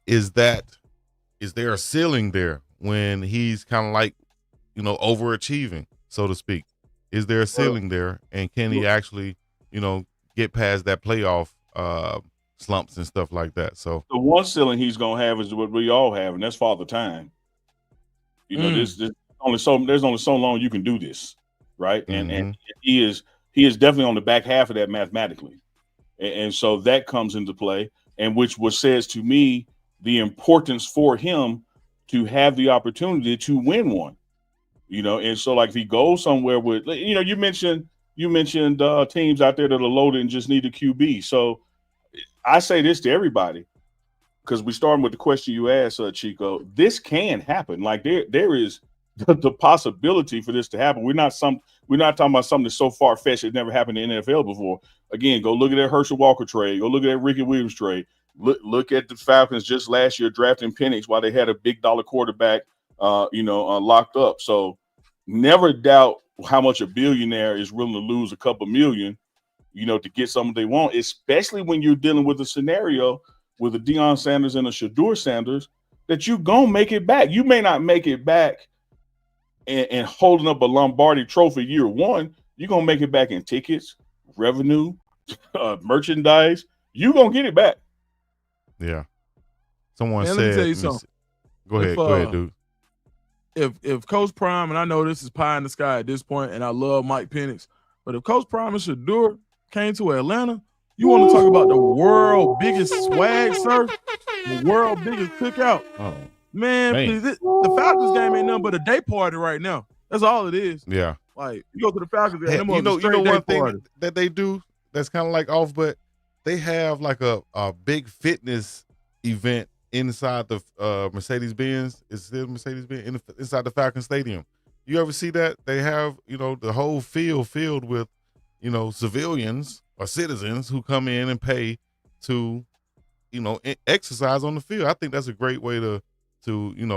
is there a ceiling there when he's kind of like overachieving, so to speak? Is there a ceiling there, and can he actually, get past that playoff slumps and stuff like that? So the one ceiling he's gonna have is what we all have, and that's Father Time. This there's only so long you can do this, right? And he is definitely on the back half of that mathematically, and so that comes into play, and which says to me the importance for him to have the opportunity to win one. And so like if he goes somewhere with, you mentioned teams out there that are loaded and just need a QB. So I say this to everybody, because we started with the question you asked, Chico. This can happen. Like there is the possibility for this to happen. We're not talking about something that's so far fetched it never happened in the NFL before. Again, go look at that Herschel Walker trade. Go look at that Ricky Williams trade. Look at the Falcons just last year drafting Penix while they had a big dollar quarterback, locked up. So never doubt how much a billionaire is willing to lose a couple million, to get something they want, especially when you're dealing with a scenario with a Deion Sanders and a Shedeur Sanders that you gonna make it back. You may not make it back and holding up a Lombardi trophy year one. You're gonna make it back in tickets, revenue, merchandise. You gonna get it back. Yeah. Someone Man, said, let me tell you something. Go ahead, dude. If Coach Prime, and I know this is pie in the sky at this point, and I love Mike Penix, but if Coach Prime and Shedeur came to Atlanta, you want to talk about the world biggest swag surf, the world biggest cookout. Oh, man. Please, the Falcons game ain't nothing but a day party right now. That's all it is. Yeah. Like, you go to the Falcons game, you know one thing that they do that's kind of like off, but they have like a big fitness event inside the Mercedes-Benz. It's still Mercedes-Benz inside the Falcon Stadium. You ever see that? They have, the whole field filled with, civilians or citizens who come in and pay to, exercise on the field. I think that's a great way to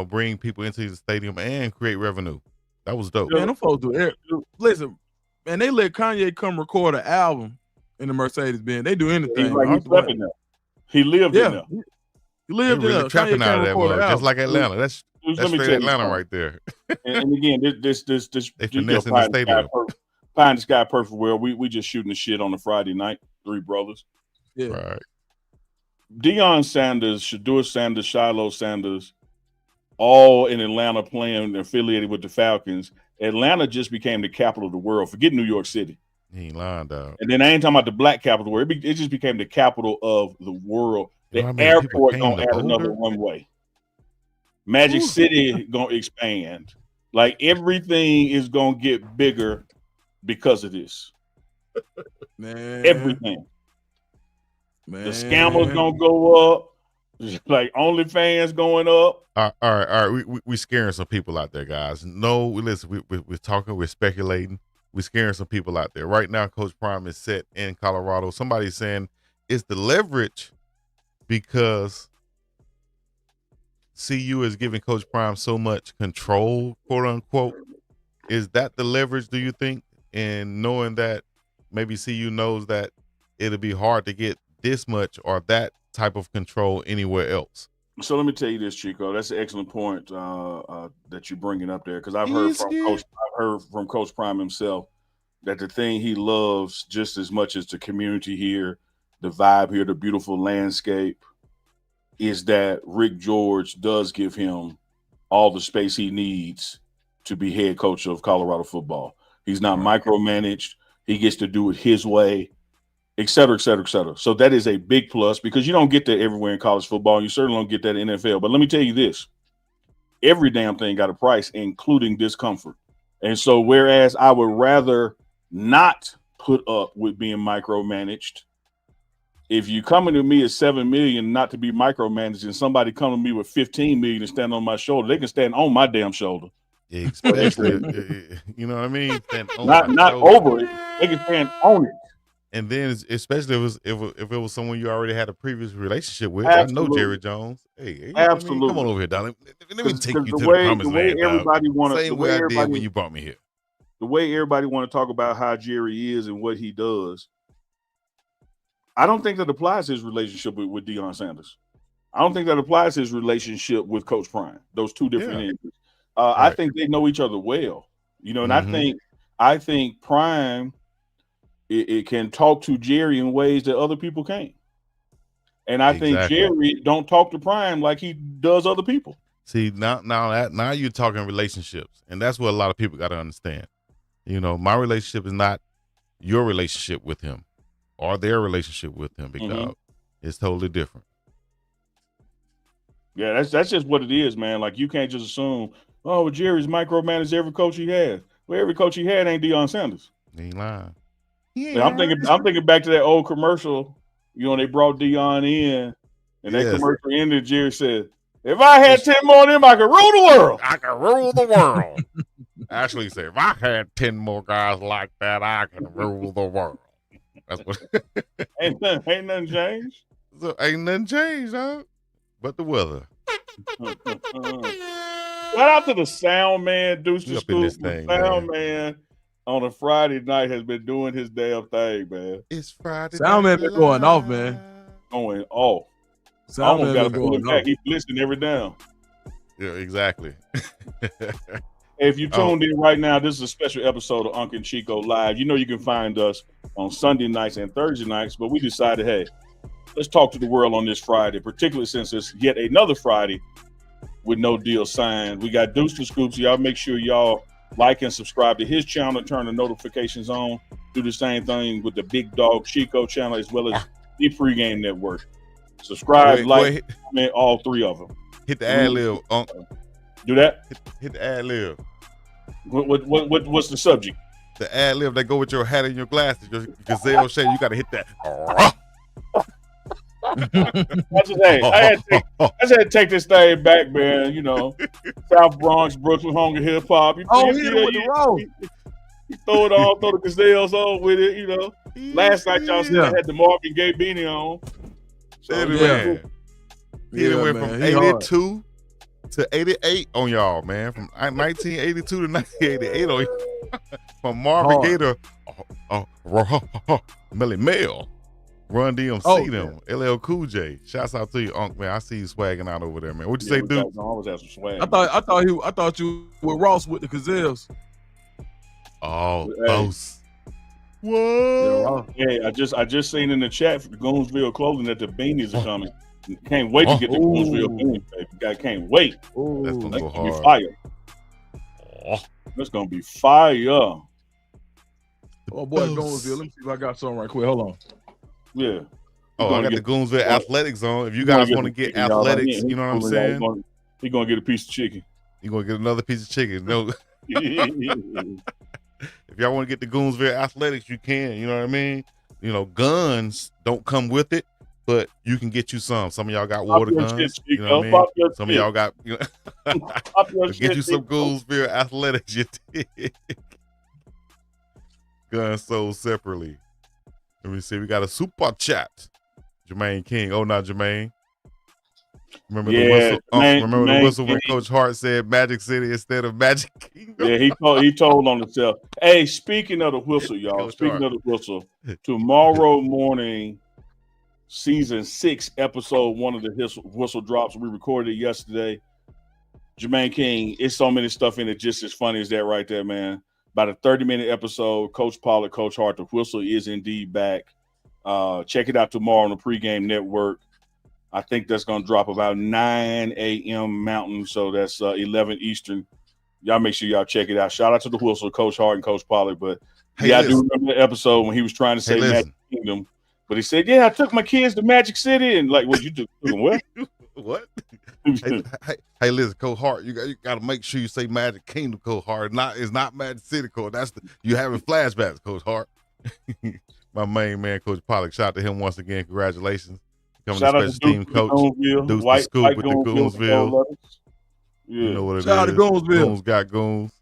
bring people into the stadium and create revenue. That was dope. Man, them folks do it. Listen, man, they let Kanye come record an album in the Mercedes-Benz. They do anything. He lived in there. He lived in there. Trapping out of that mode, just like Atlanta. That's straight Atlanta right there. and again, this they finessing the stadium. Find this guy perfect world. We just shooting the shit on a Friday night. Three brothers. Yeah. Right. Deion Sanders, Shedeur Sanders, Shiloh Sanders, all in Atlanta playing affiliated with the Falcons. Atlanta just became the capital of the world. Forget New York City. He ain't lying, dog. And then I ain't talking about the black capital of the world. It just became the capital of the world. The airport gonna add another runway. Magic City gonna expand. Like everything is gonna get bigger because of this. Man. Everything. Man. The scammers gonna go up. Like OnlyFans going up. All right. We scaring some people out there, guys. No, listen. We're talking. We're speculating. We're scaring some people out there right now. Coach Prime is set in Colorado. Somebody's saying it's the leverage because CU is giving Coach Prime so much control, quote unquote. Is that the leverage? Do you think? And knowing that maybe CU knows that it'll be hard to get this much or that type of control anywhere else. So let me tell you this, Chico. That's an excellent point that you're bringing up there, because I've heard from Coach Prime himself that the thing he loves just as much as the community here, the vibe here, the beautiful landscape, is that Rick George does give him all the space he needs to be head coach of Colorado football. He's not micromanaged. He gets to do it his way, et cetera, et cetera, et cetera. So that is a big plus, because you don't get that everywhere in college football. And you certainly don't get that in NFL. But let me tell you this. Every damn thing got a price, including discomfort. And so whereas I would rather not put up with being micromanaged, if you coming to me at $7 million not to be micromanaged, and somebody come to me with $15 million and stand on my shoulder, they can stand on my damn shoulder. Especially, you know what I mean? Not over it. They can stand on it. And then, especially if it was someone you already had a previous relationship with. Absolutely. I know Jerry Jones. Hey, absolutely. I mean? Come on over here, darling. Let me take you to the promised land. Same way I did when you brought me here. The way everybody want to talk about how Jerry is and what he does, I don't think that applies to his relationship with Deion Sanders. I don't think that applies to his relationship with Coach Prime. Those two different entities. I think they know each other well, and I I think Prime it can talk to Jerry in ways that other people can't. And I think Jerry don't talk to Prime like he does other people. See, now you're talking relationships, and that's what a lot of people got to understand. You know, my relationship is not your relationship with him or their relationship with him, because it's totally different. Yeah, that's just what it is, man. Like, you can't just assume, oh, well, Jerry's micromanaged every coach he has. Well, every coach he had ain't Deion Sanders. He ain't lying. Yeah. I'm thinking back to that old commercial. You know, they brought Deion in, and that commercial ended. Jerry said, "If I had 10 more of them, I could rule the world. I could rule the world." Actually, he said, "If I had 10 more guys like that, I could rule the world." That's what. ain't nothing changed. So, ain't nothing changed, huh? But the weather. Shout out to the sound man, Deuce the Scoop. The sound man on a Friday night has been doing his damn thing, man. It's Friday. Sound man been going off, man. Going off. Sound man been going off. He's blitzing every down. Yeah, exactly. If you tuned in right now, this is a special episode of UNK and CHICO Live. You know you can find us on Sunday nights and Thursday nights, but we decided, hey, let's talk to the world on this Friday, particularly since it's yet another Friday with no deal signed. We got Deuce the Scoop, so y'all make sure y'all like and subscribe to his channel, turn the notifications on. Do the same thing with the Big Dog CHICO channel as well as the Pregame Network. Subscribe, comment, all three of them. Hit the ad-lib, Unc. Do that? Hit the ad-lib. What's the subject? The ad-lib that go with your hat and your glasses, your gazelle shape. You got to hit that. I just had to take this thing back, man. You know, South Bronx, Brooklyn, hunger, hip hop. Hit it with the roll. You throw it on, throw the gazelles on with it. You know, last night y'all said I had the Marvin Gaye beanie on. So, He went from 82 to 88 on y'all, man. From 1982 to 1988 on y'all. From Marvin Gaye to Melly Mel. Run DMC them. LL Cool J. Shouts out to you, Unc, man. I see you swagging out over there, man. What'd you say, dude? I always have some swag. I thought you were Ross with the gazelles. Oh, close. Whoa. Yeah, I just seen in the chat for the Goonsville clothing that the beanies are coming. Can't wait to get the Goonsville beanies, baby. I can't wait. That's gonna go hard. Be fire. That's gonna be fire. Oh boy, Goonsville. Let me see if I got something right quick. Hold on. Yeah. Oh, I got the Goonsville Athletics on. If you guys want to get athletics, you know what I'm saying? He's gonna get a piece of chicken. You're gonna get another piece of chicken. No. If y'all want to get the Goonsville Athletics, you can. You know what I mean? You know, guns don't come with it, but you can get you some. Some of y'all got water guns. You know what I mean? Some of y'all got, you know, get you some Goonsville Athletics. You dig? Guns sold separately. Let me see. We got a super chat. Jermaine King. Oh, not Jermaine. Remember the whistle? Remember the whistle when Coach Hart said Magic City instead of Magic Kingdom? Yeah, he told on himself. Hey, speaking of the whistle, y'all. Coach speaking Hart. Of the whistle, tomorrow morning, season 6, episode 1 of the whistle drops. We recorded it yesterday. Jermaine King. It's so many stuff in it, just as funny as that right there, man. About a 30-minute episode. Coach Pollard, Coach Hart. The whistle is indeed back. Check it out tomorrow on the Pregame Network. I think that's going to drop about 9 a.m. Mountain, so that's 11 Eastern. Y'all make sure y'all check it out. Shout out to the whistle, Coach Hart and Coach Pollard. But I do remember the episode when he was trying to say Magic Kingdom, but he said, "Yeah, I took my kids to Magic City," and like, what you took them what? What? hey, listen, Coach Hart, you got to make sure you say Magic Kingdom, Coach Hart. It's not Magic City, Coach. You having flashbacks, Coach Hart. My main man, Coach Pollard. Shout out to him once again. Congratulations. Shout out to team coach, Deuce the Scoop with the Goonsville. Yeah. You know what it Shout is. Shout out to Goonsville. Goons got goons.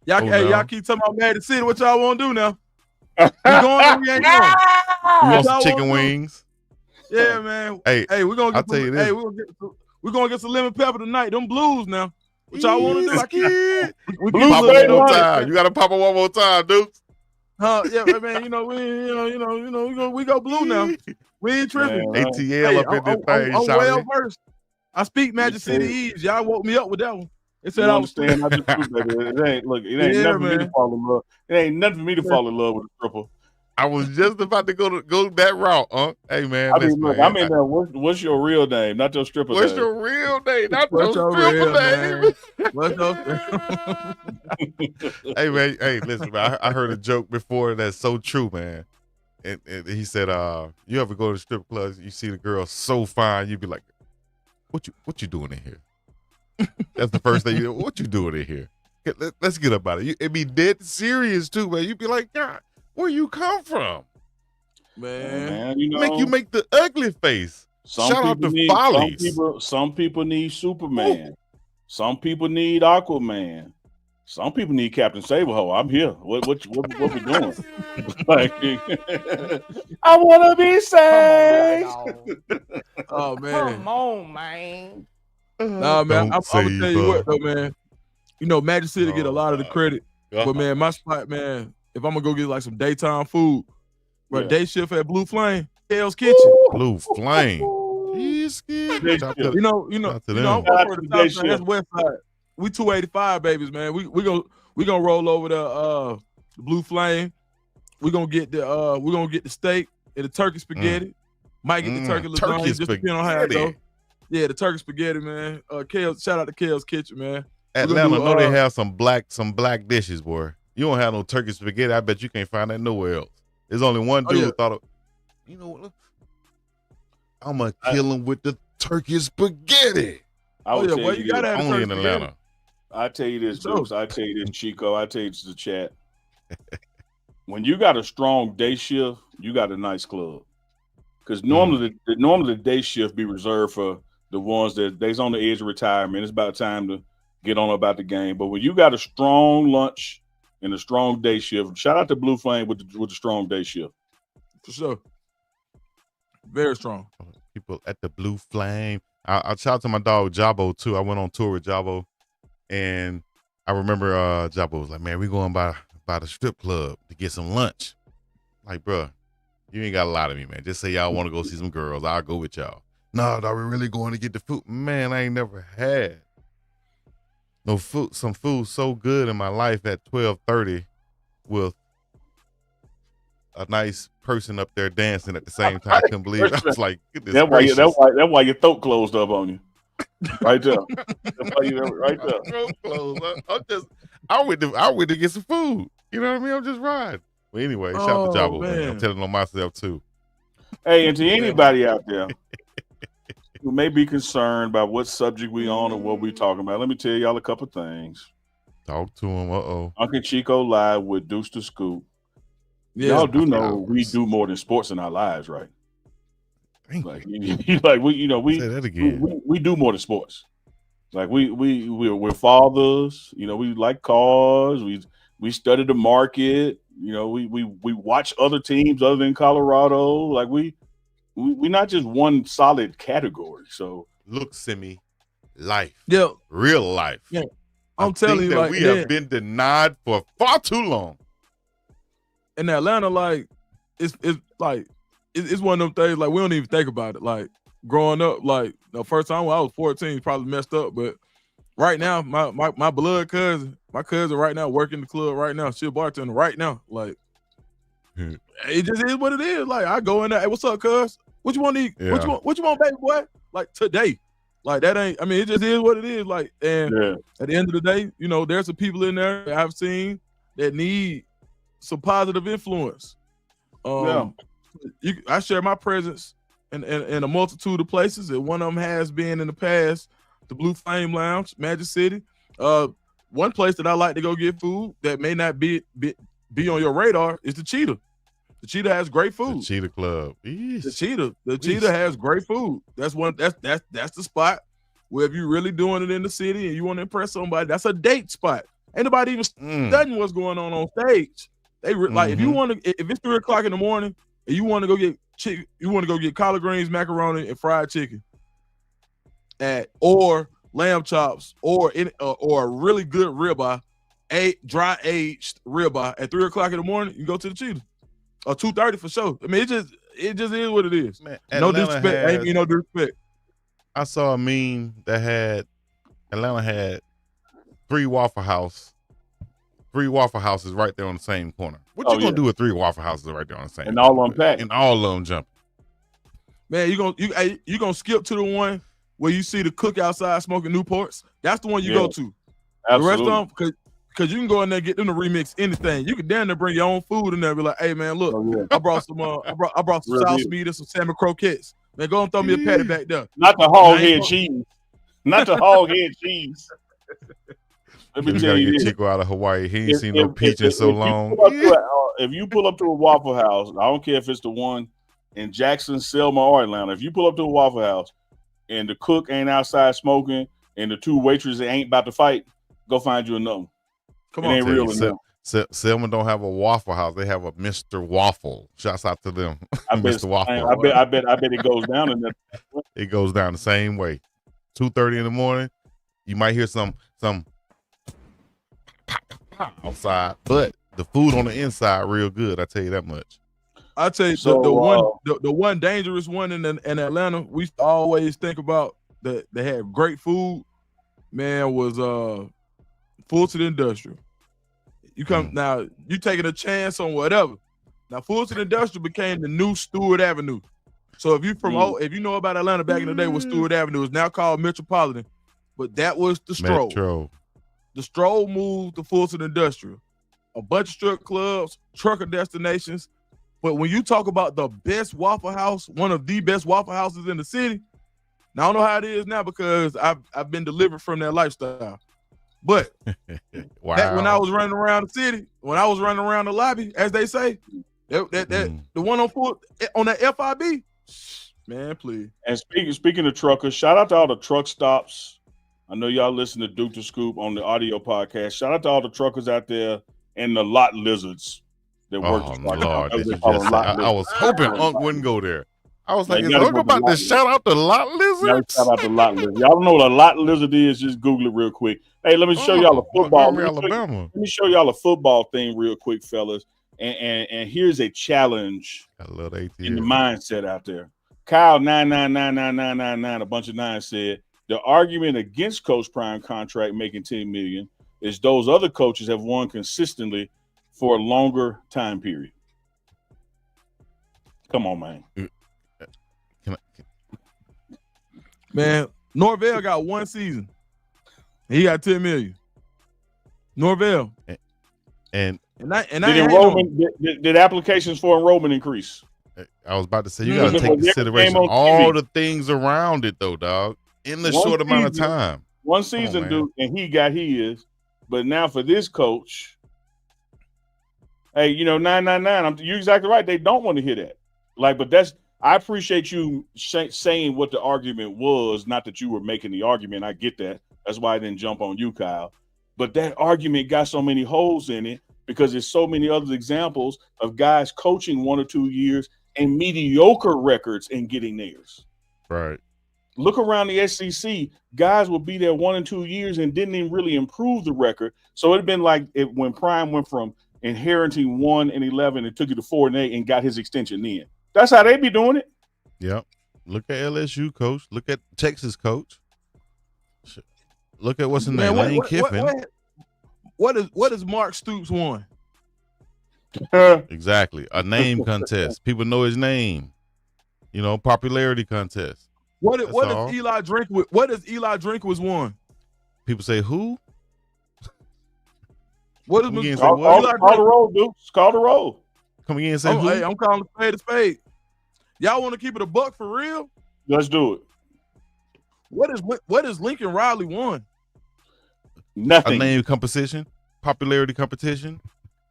Y'all keep talking about Magic City. What y'all want to do now? We going or we ain't going? You want some chicken wings? Yeah, man. Hey, we're gonna get some, hey, we're gonna get some lemon pepper tonight. Them blues now. What y'all want to do? We pop it one more time. You gotta pop it one more time, Duke. Yeah, man. You know, we go blue now. We ain't tripping. ATL up in this thing. I'm well versed. I speak Magic City Eves. Y'all woke me up with that one. They said You I was understand? I just do, baby. It ain't look. It ain't Yeah, nothing for me to man. fall in love. It ain't nothing for me to fall in love with a stripper. I was just about to go that route, Hey man, I mean, listen, look. man. I'm in there. What's your real name? Not your stripper What's name. your real name? Not What's your your stripper real name. name? What's your Hey man, hey, listen, man. I heard a joke before that's so true, man. And he said, you ever go to the strip club, you see the girl so fine, you be like, what you doing in here? That's the first thing what you doing in here? Let's get up out of it. It be dead serious too, man. You be like, God, where you come from? man? You know, You make the ugly face. Shout out to Follies. Some people need Superman. Ooh. Some people need Aquaman. Some people need Captain Saberho. I'm here. What we doing? Like, I want to be saved. Oh man, come on, man. Nah, man. I'm gonna tell you what though, man. You know, Magic City get a lot of the credit, but man, my spot, man. If I'm gonna go get like some daytime food, but day shift at Blue Flame, Kale's Kitchen. Blue Flame. You know, I'm going for the south side, that's west side. We 285 babies, man. We gonna roll over the Blue Flame. We gonna get the steak and the turkey spaghetti. Might get the turkey lasagna, just depending on how it go. Yeah, the turkey spaghetti, man. Kale, shout out to Kale's Kitchen, man. Atlanta, know they have some black dishes, boy. You don't have no turkey spaghetti. I bet you can't find that nowhere else. There's only one dude who thought, you know what? I'm gonna kill him with the turkey spaghetti. You gotta have only in Atlanta. I tell you this, Dukes. I tell you this, Chico. I tell you this to the chat. When you got a strong day shift, you got a nice club. Because normally the day shift be reserved for the ones that they's on the edge of retirement. It's about time to get on about the game. But when you got a strong lunch and a strong day shift, shout out to Blue Flame with the strong day shift. For sure. Very strong. People at the Blue Flame. I shout out to my dog Jabo too. I went on tour with Jabo, and I remember Jabo was like, "Man, we going by the strip club to get some lunch." Like, bro, you ain't got a lot of me, man. Just say y'all want to go see some girls. I'll go with y'all. No, dog, we really going to get the food. Man, I ain't never had some food so good in my life at 12:30 with a nice person up there dancing at the same time. I couldn't believe it. I was like, that's why your throat closed up on you. Right there. That's why you right there. Throat closed. I went to get some food. You know what I mean? I'm just riding. Well, anyway, shout out to Jabo, man. I'm telling on myself too. Hey, and to anybody out there who may be concerned about what subject we on or what we talking about, let me tell y'all a couple things. Talk to him. Uncle Chico live with Deuce the Scoop. Yeah, y'all do know we do more than sports in our lives, right? Like we say that again. We do more than sports. Like we're fathers. You know, we like cars. We study the market. You know, we watch other teams other than Colorado. Like we not just one solid category. So look, Simi, life. Yeah, real life. Yeah, I'm telling you, that like we have been denied for far too long. In Atlanta, like it's one of them things. Like we don't even think about it. Like growing up, like the first time when I was 14, probably messed up. But right now, my blood cousin, right now working the club right now. She a bartender right now. Like it just is what it is. Like I go in there, hey, what's up, cuz? What you want to eat? Yeah. What you want, baby boy? Like today. Like that ain't. I mean, it just is what it is. Like, and at the end of the day, you know, there's some people in there that I've seen that need some positive influence. I share my presence in a multitude of places, and one of them has been in the past the Blue Flame Lounge, Magic City. One place that I like to go get food that may not be on your radar is the Cheetah. The Cheetah has great food. The Cheetah Club. The Cheetah has great food. That's the spot where if you're really doing it in the city and you want to impress somebody, that's a date spot. Ain't nobody even studying what's going on stage. Like if you want to, if it's 3:00 in the morning and you want to go get collard greens, macaroni, and fried chicken, or lamb chops, or a really good ribeye, dry aged ribeye at 3:00 in the morning, you go to the Cheetah. Or 2:30 for sure. I mean, it just is what it is. Man, no disrespect. Ain't no disrespect. I saw a meme that had Atlanta had three Waffle Houses right there on the same corner. What Oh, you gonna yeah. do with three Waffle Houses right there on the same And corner? all unpacked. And all of them jumping. Man, you gonna skip to the one where you see the cook outside smoking Newports? That's the one you go to. Absolutely. The rest of them, because you can go in there and get them to remix anything. You can down there bring your own food in there and be like, hey man, look, I brought some I brought some Real sauce deal. meat and some salmon croquettes. Man, go and throw me a patty back there. Not the hog head cheese. Not the hog head cheese. Let me We tell gotta you get this. Chico out of Hawaii. He ain't seen no peach in so long. If you pull up to a Waffle House, I don't care if it's the one in Jackson, Selma, or Atlanta. If you pull up to a Waffle House and the cook ain't outside smoking and the two waitresses ain't about to fight, go find you another. Come It on, ain't real enough. Selma don't have a Waffle House. They have a Mr. Waffle. Shouts out to them. I bet, Mr. Waffle. I bet it goes down in that. It goes down the same way. 2:30 in the morning. You might hear some outside, but the food on the inside real good. I tell you that much. I tell you, So, the one dangerous one in Atlanta, we always think about that they had great food. Man, was Fulton Industrial. You come now, you taking a chance on whatever. Now Fulton Industrial became the new Stewart Avenue. So if you if you know about Atlanta back in the day, was Stewart Avenue is now called Metropolitan, but that was the Stroll. Metro. The Stroll moved to Fulton Industrial. A bunch of strip clubs, trucker destinations. But when you talk about the best Waffle House, one of the best Waffle Houses in the city, now I don't know how it is now because I've been delivered from that lifestyle. But Wow. back when I was running around the city, when I was running around the lobby, as they say, the one on that FIB, man, please. And speaking of truckers, shout out to all the truck stops. I know y'all listen to Duke the Scoop on the audio podcast. Shout out to all the truckers out there and the lot lizards that work. Oh Lord, did you just say, I was hoping Unc wouldn't go there. I was like, is Unc about to shout out the lot lizards? Shout out the lot lizard. Y'all don't know what a lot lizard is? Just Google it real quick. Hey, let me show y'all a football. Alabama. Let me show y'all a football thing real quick, fellas. And here's a challenge in the mindset out there. Kyle 9999999, a bunch of nines said the argument against Coach Prime contract making $10 million is those other coaches have won consistently for a longer time period. Come on, man. Man, Norvell got one season. He got $10 million. Norvell. And did applications for enrollment increase? I was about to say you got to take consideration all the things around it, though, dog. In the short amount of time. One season, dude, and he got his. But now for this coach, hey, 999. You're exactly right. They don't want to hear that. But I appreciate you saying what the argument was. Not that you were making the argument. I get that. That's why I didn't jump on you, Kyle. But that argument got so many holes in it because there's so many other examples of guys coaching 1 or 2 years and mediocre records and getting theirs. Right. Look around the SEC. Guys will be there 1 and 2 years and didn't even really improve the record. So it'd been like when Prime went from inheriting 1-11 and took it to 4-8 and got his extension then. That's how they be doing it. Yep. Look at LSU coach. Look at Texas coach. Look at what's in there. Lane Kiffin. What is Mark Stoops won? Exactly. A name contest. People know his name. Popularity contest. What is Eli Drinkwitz? What is Eli Drinkwitz won? People say who? What is call the roll, dude? Call the roll. Come again and say who? Hey, I'm calling a spade. Y'all want to keep it a buck for real? Let's do it. What is Lincoln Riley won? Nothing. A name competition, popularity competition.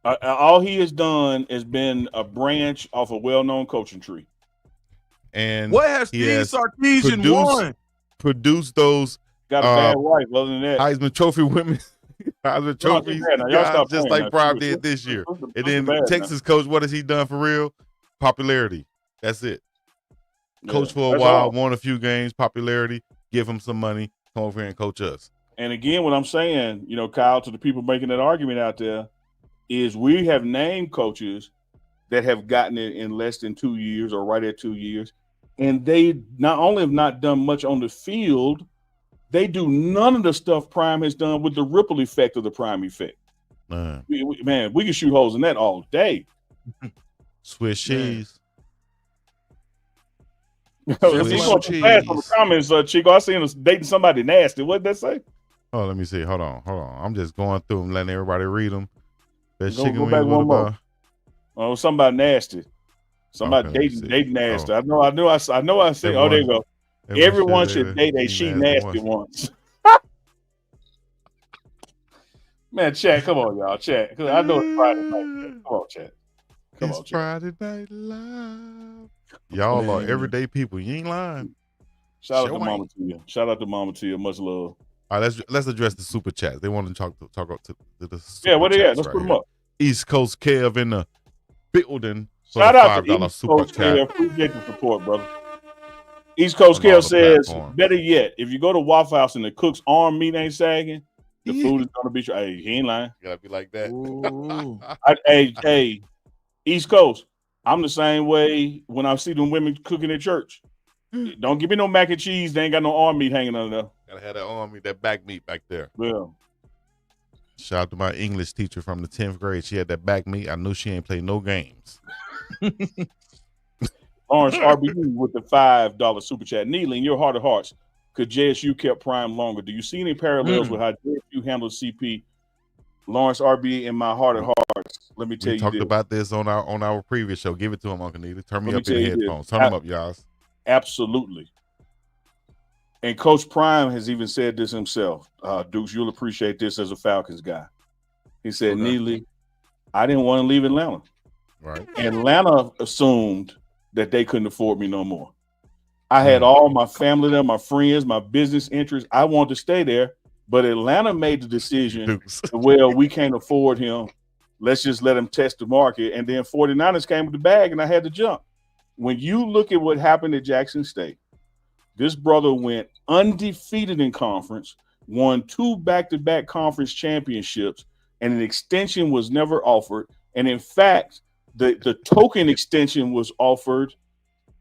All he has done has been a branch off a well-known coaching tree. And what has Steve Sarkisian won? Produced those. Got a bad wife. Other than that, Heisman Trophy women. Heisman Trophies, just like Prime did this year. And then Texas coach, what has he done for real? Popularity. That's it. Coach for a while, won a few games, popularity, give him some money, come over here and coach us. And again, what I'm saying, Kyle, to the people making that argument out there, is we have named coaches that have gotten it in less than 2 years or right at 2 years. And they not only have not done much on the field, They do none of the stuff Prime has done with the ripple effect of the Prime effect. Man, We can shoot holes in that all day. Swiss cheese. You Swiss going too fast on the cheese. comments, Chico. I seen us dating somebody nasty. What did that say? Oh, let me see. Hold on. I'm just going through them, letting everybody read them. Best Go chicken back wing. one What more. about? Oh, somebody nasty. Somebody Okay, let me see. dating nasty. Oh. I know. I said. Oh, there you go. Everyone should date a she nasty once. Man, chat. Come on, y'all. Chat. 'Cause I know it's Friday night. Come on, chat. Come It's on, chat. Friday Night Live. Y'all are everyday people. You ain't lying. Shout out to Mama Tia. Shout out to Mama Tia. Much love. All right, let's address the super chats. They want to talk up to the super Yeah, where they at? chats Let's right put them here. up. East Coast Kev in the building. For Shout the out to $5 East super Coast chat Kev. Appreciate the support, brother. East Coast on all Kev the says, platforms. better yet, if you go to Waffle House and the cook's arm meat ain't sagging, the food is gonna be. Hey, he ain't lying. You gotta be like that. Ooh. Hey, East Coast. I'm the same way when I see them women cooking at church. Don't give me no mac and cheese. They ain't got no arm meat hanging under there. Gotta have that arm meat, that back meat back there. Yeah. Shout out to my English teacher from the 10th grade. She had that back meat. I knew she ain't played no games. Lawrence RBU with the $5 super chat. Neely, in your heart of hearts, could JSU kept Prime longer? Do you see any parallels with how JSU handled CP? Lawrence RB in my heart of hearts. Let me tell We you talked this. about this on our previous show. Give it to him, Uncle Neely. Turn me Let me up in tell the you this. headphones. Turn them up, y'all. Absolutely. And Coach Prime has even said this himself. Dukes, you'll appreciate this as a Falcons guy. He said, Neely, I didn't want to leave Atlanta. Right. Atlanta assumed that they couldn't afford me no more. I had all my family there, my friends, my business interests. I wanted to stay there, but Atlanta made the decision, well, we can't afford him. Let's just let him test the market. And then 49ers came with the bag, and I had to jump. When you look at what happened at Jackson State, this brother went undefeated in conference, won 2 back-to-back conference championships, and an extension was never offered. And in fact, the token extension was offered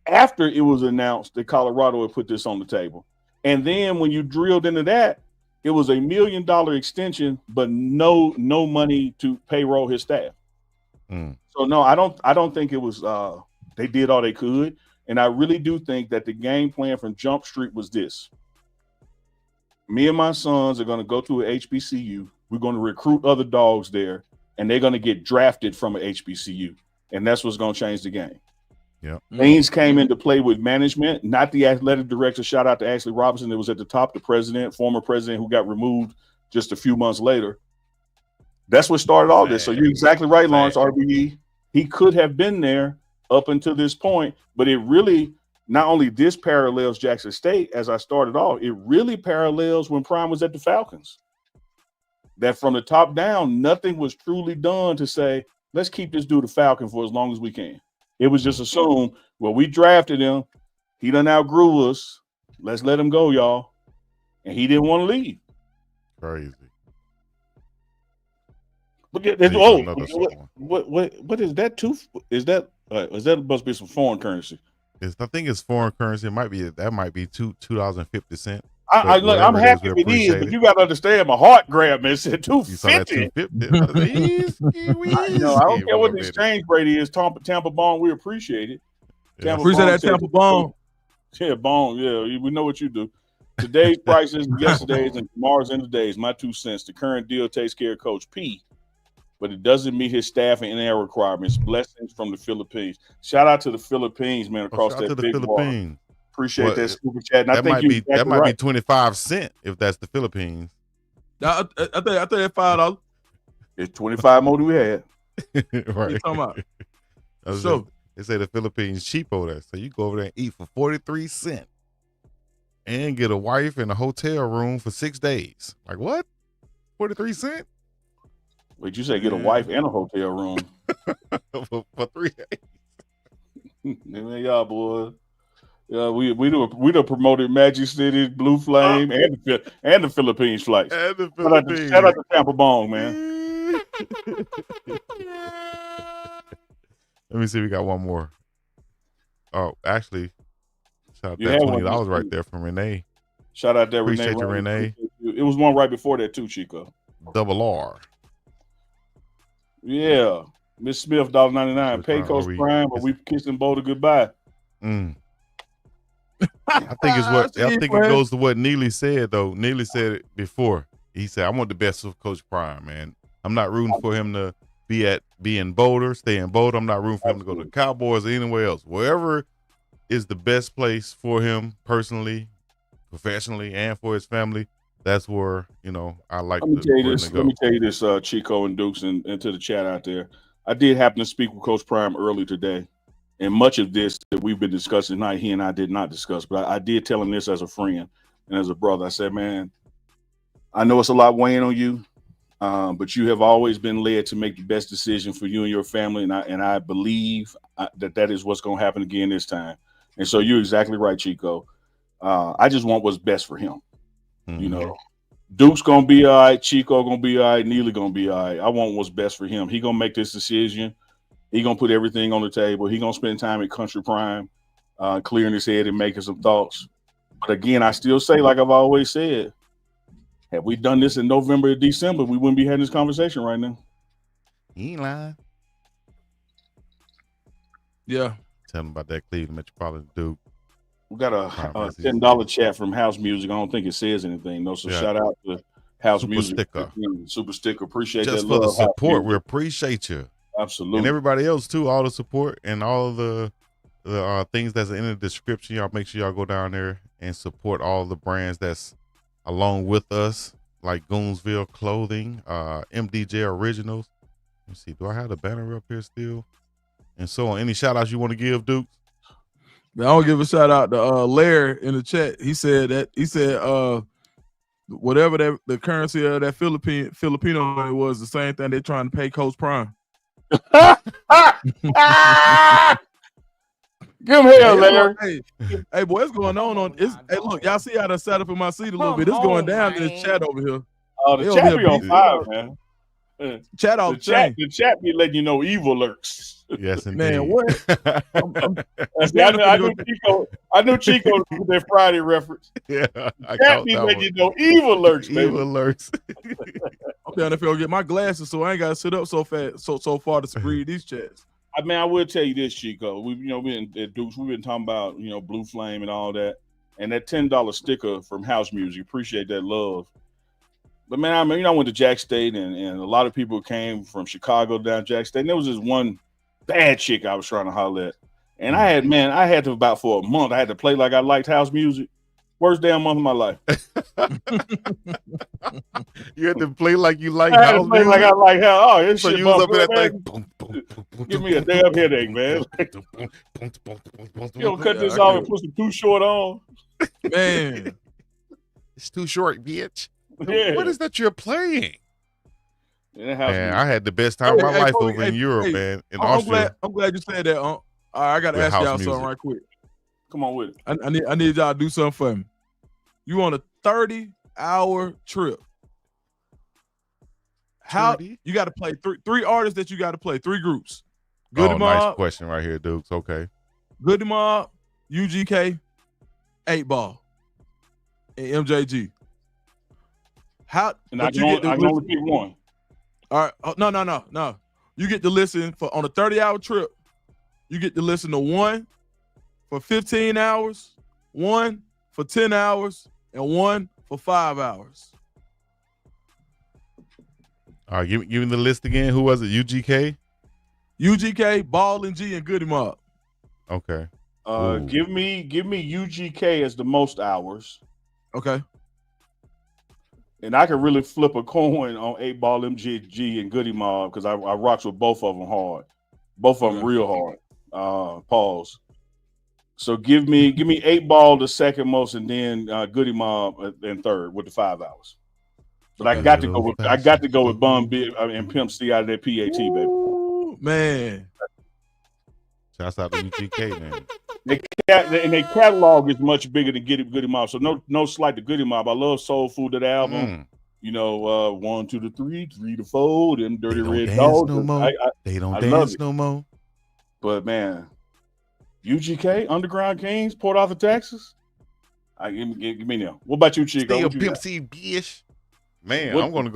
after it was announced that Colorado had put this on the table. And then when you drilled into that, it was $1 million extension, but no money to payroll his staff. So no, I don't think it was they did all they could. And I really do think that the game plan from Jump Street was this. Me and my sons are going to go to an HBCU. We're going to recruit other dogs there, and they're going to get drafted from an HBCU. And that's what's going to change the game. Yeah. Things came into play with management, not the athletic director. Shout out to Ashley Robinson that was at the top, the president, former president who got removed just a few months later. That's what started all this. So you're exactly right, Lawrence RBE. He could have been there up until this point, but it really, not only this parallels Jackson State, as I started off, it really parallels when Prime was at the Falcons. That from the top down, nothing was truly done to say, let's keep this dude a Falcon for as long as we can. It was just assumed, well, we drafted him. He done outgrew us. Let's let him go, y'all. And he didn't want to leave. Crazy. What is that too? Is that must be some foreign currency? I think it's foreign currency. That might be $2.50. I'm happy it is, but you got to understand my heart grabbed me and said $2.50. I don't care what the exchange rate is. Tampa Bone, we appreciate it. Appreciate that Tampa Bone. Yeah, Bone. Yeah, we know what you do. Today's prices, yesterday's, and tomorrow's end of days. My 2 cents. The current deal takes care of Coach P, but it doesn't meet his staffing and air requirements. Blessings from the Philippines. Shout out to the Philippines, man, across that big Philippines. Appreciate that super chat. And that might be 25 cents if that's the Philippines. I think that's $5. It's 25 more than we had. Right. What you talking about? So they say the Philippines cheapo there. So you go over there and eat for 43 cents and get a wife in a hotel room for 6 days. Like what? 43 cents? Wait, you say get a wife and a hotel room for 3 days? Y'all boys. Yeah, we promoted Magic City, Blue Flame, and the Philippines flights. And the Philippines. Shout out to Tampa Bone, man. Let me see. We got one more. Oh, actually, shout out You that had $20 one. right there from Renee. Shout out there, Appreciate you, Renee. Renee. It was one right before that too, Chico. Double R. Yeah, Miss Smith, $1.99. Pay Coach Prime, but we kissing Boulder goodbye. I think it goes to what Neely said though. Neely said it before. He said, "I want the best of Coach Prime, man. I'm not rooting for him to be in Boulder, stay in Boulder. I'm not rooting for him to go to the Cowboys or anywhere else. Wherever is the best place for him personally, professionally, and for his family. That's where I like. Let me tell you this, Chico and Dukes, and to the chat out there. I did happen to speak with Coach Prime early today, and much of this that we've been discussing tonight, he and I did not discuss. But I did tell him this as a friend and as a brother. I said, man, I know it's a lot weighing on you, but you have always been led to make the best decision for you and your family, and I believe that is what's going to happen again this time. And so you're exactly right, Chico. I just want what's best for him. Mm-hmm. Duke's gonna be all right, Chico gonna be all right, Neely gonna be all right. I want what's best for him. He gonna make this decision. He gonna put everything on the table. He gonna spend time at Country Prime, clearing his head and making some thoughts. But again, I still say, like I've always said, had we done this in November or December, we wouldn't be having this conversation right now. He ain't lying. Yeah. Tell him about that Cleveland Metropolitan Duke. We got a $10 chat from House Music. I don't think it says anything, though. So shout out to House Music. Super sticker. Appreciate just that for love, the support. We appreciate you. Absolutely. And everybody else too, all the support and all of the things that's in the description. Y'all make sure y'all go down there and support all the brands that's along with us, like Goonsville Clothing, MDJ Originals. Let me see. Do I have the banner up here still? And so on. Any shout outs you want to give, Duke? I want to give a shout out to Larry in the chat. He said whatever the currency of that Filipino money was, the same thing they're trying to pay Coach Prime. Give him hell, Larry. Hey, boy, what's going on? Hey, look, y'all see how I sat up in my seat a little bit. It's going down in this chat over here. Oh, the chat be on fire, man. Chat off the chat be letting you know evil lurks. Yes, indeed. Man, what? I knew Chico with that Friday reference. Yeah, chat be letting you know evil lurks, baby. Evil lurks. I'm down to get my glasses, so I ain't got to sit up so far to read these chats. I mean, I will tell you this, Chico. We been at Dukes. We've been talking about Blue Flame and all that, and that $10 sticker from House Music. Appreciate that love. But man, I mean, I went to Jack State, and a lot of people came from Chicago down Jack State. And there was this one bad chick I was trying to holler at, and I had to about for a month. I had to play like I liked house music. Worst damn month of my life. You had to play like you like house music. Like I like house. Oh, this so shit you was up in that man. thing. Give me a damn headache, man. You don't cut this off and put some too short on. Man, it's too short, bitch. Yeah. What is that you're playing? Man, I had the best time of my life over in Europe, man. In Austria. I'm glad you said that. All right, I got to ask y'all something right quick. Come on with it. I need y'all to do something for me. You on a 30-hour trip. How 30? You got to play three artists that you got to play, 3 groups. Goody Mob. Nice question right here, Dukes. Okay. Goody Mob, UGK, 8 Ball, and MJG. How? And I can only pick one. All right. Oh, no. You get to listen on a 30-hour trip. You get to listen to 1 for 15 hours, 1 for 10 hours, and 1 for 5 hours. All right, give me the list again. Who was it? UGK, Ball and G, and Goody Mob. Okay. Give me UGK as the most hours. Okay. And I can really flip a coin on 8 Ball, MGG, and Goody Mob because I rocks with both of them hard. Both of them real hard. Pause. So give me 8 Ball the second most, and then Goody Mob in third with the 5 hours. But I got to go with Bun Big and Pimp C out of that PAT, baby. Ooh, man. Shouts out to UGK, man. Their catalog is much bigger than Goody Mob. So no slight to Goody Mob. I love Soul Food, that album. 1 2 to 3, 3 to 4, them Dirty Red Dogs. They don't dance no more. But man, UGK, Underground Kings, Port Arthur, Texas. Give me now. What about you, Chico? Still What you Pimp got? C bish. Man, What- I'm gonna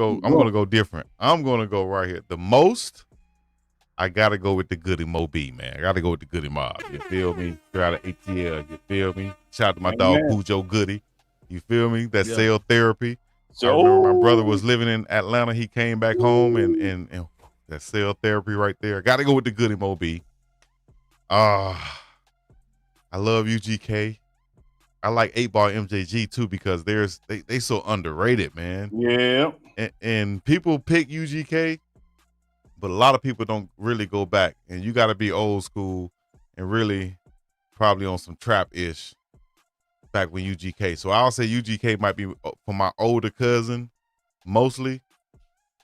go different. I'm gonna go right here. The most, I gotta go with the Goody Mo B, man. I gotta go with the Goody Mob. You feel me? Straight out of ATL. You feel me? Shout out to my dog Amen. Cujo Goody. You feel me? That Yeah. cell therapy. So, I remember my brother was living in Atlanta. He came back home and that cell therapy right there. Gotta go with the Goody Mo B. I love UGK. I like 8-Ball MJG too because they so underrated, man. yeah. And people pick UGK, but a lot of people don't really go back. And you got to be old school and really probably on some trap-ish back when UGK. So I'll say UGK might be for my older cousin mostly,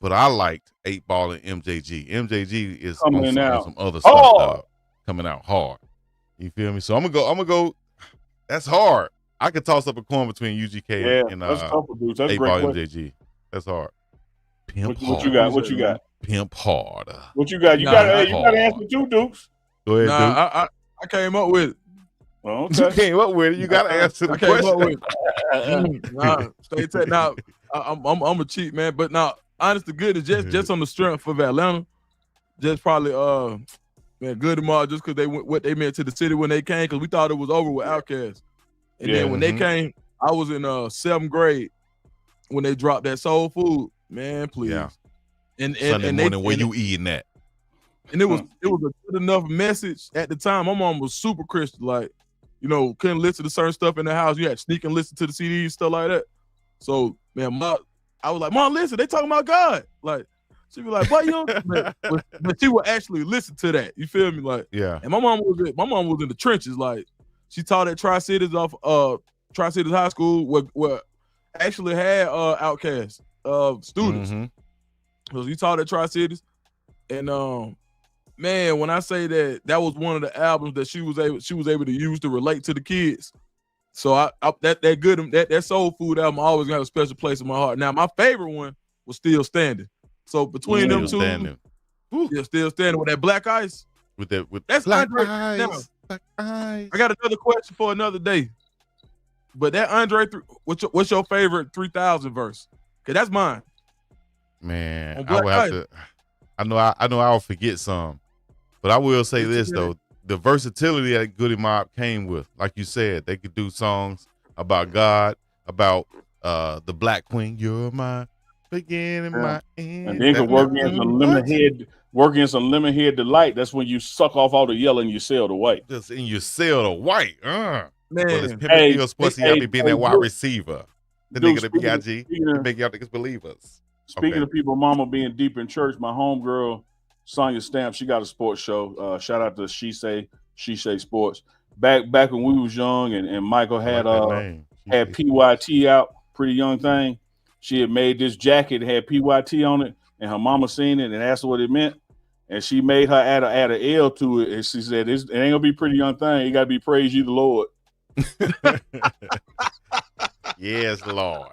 but I liked 8-Ball and MJG. MJG is Coming on out some other stuff, hard. dog. Coming out hard. You feel me? So I'm gonna go. That's hard. I could toss up a coin between UGK Yeah, and that's tough, dude. That's a 8-Ball great question. MJG. That's hard. Pimp What hard. you got? What you got? Pimp hard. What you got? You Nah, got to hard. answer too, Dukes. Go ahead, dude. Nah, I came up with it. Well, You okay. came up with it. You got to answer the I came up question. with it. Nah, stay tight. Now, I'm a cheat, man. But now, honest to goodness, just on the strength of Atlanta, just probably man, good tomorrow just because what they meant to the city when they came, because we thought it was over with Outkast. And Yeah. then when they came, I was in 7th grade when they dropped that Soul Food. Man, please. Yeah. And Sunday and morning, they, where and you eating that? And it was a good enough message at the time. My mom was super Christian, like, couldn't listen to certain stuff in the house. You had to sneak and listen to the CDs, stuff like that. So, man, I was like, Mom, listen, they talking about God. Like, she'd be like, what, but she would actually listen to that. You feel me? Like, Yeah. and my mom was in the trenches. Like, she taught at Tri-Cities Tri-Cities High School, where actually had Outkast students. Mhm. So she taught at Tri-Cities, and man, when I say that was one of the albums that she was able to use to relate to the kids. So that Soul Food album always got a special place in my heart. Now my favorite one was Still Standing. So between them two, Still Standing with that Black Ice. That's Black Andre. Ice. Now, Black Ice. I got another question for another day. But that Andre, what's your favorite 3000 verse? Cause that's mine. Man, I would have to. I know I'll forget some, but I will say this though: the versatility that Goody Mob came with, like you said, they could do songs about God, about the Black Queen. You're my beginning, my end. And then could work in some lemon head delight. That's when you suck off all the yellow and you sell the white. Just in your sell the white. Man, well, it's Pimpin' Bill Sports. Y'all be being that wide receiver. The Dude, nigga, the B.I.G. Make y'all niggas believers. Speaking of people, mama being deep in church, my homegirl, Sonya Stamp, she got a sports show. Shout out to She Say Sports. Back when we was young and Michael had PYT out, Pretty Young Thing. She had made this jacket that had PYT on it, and her mama seen it and asked her what it meant. And she made her add an L to it. And she said, it ain't gonna be Pretty Young Thing. It gotta be Praise You the Lord. Yes, Lord.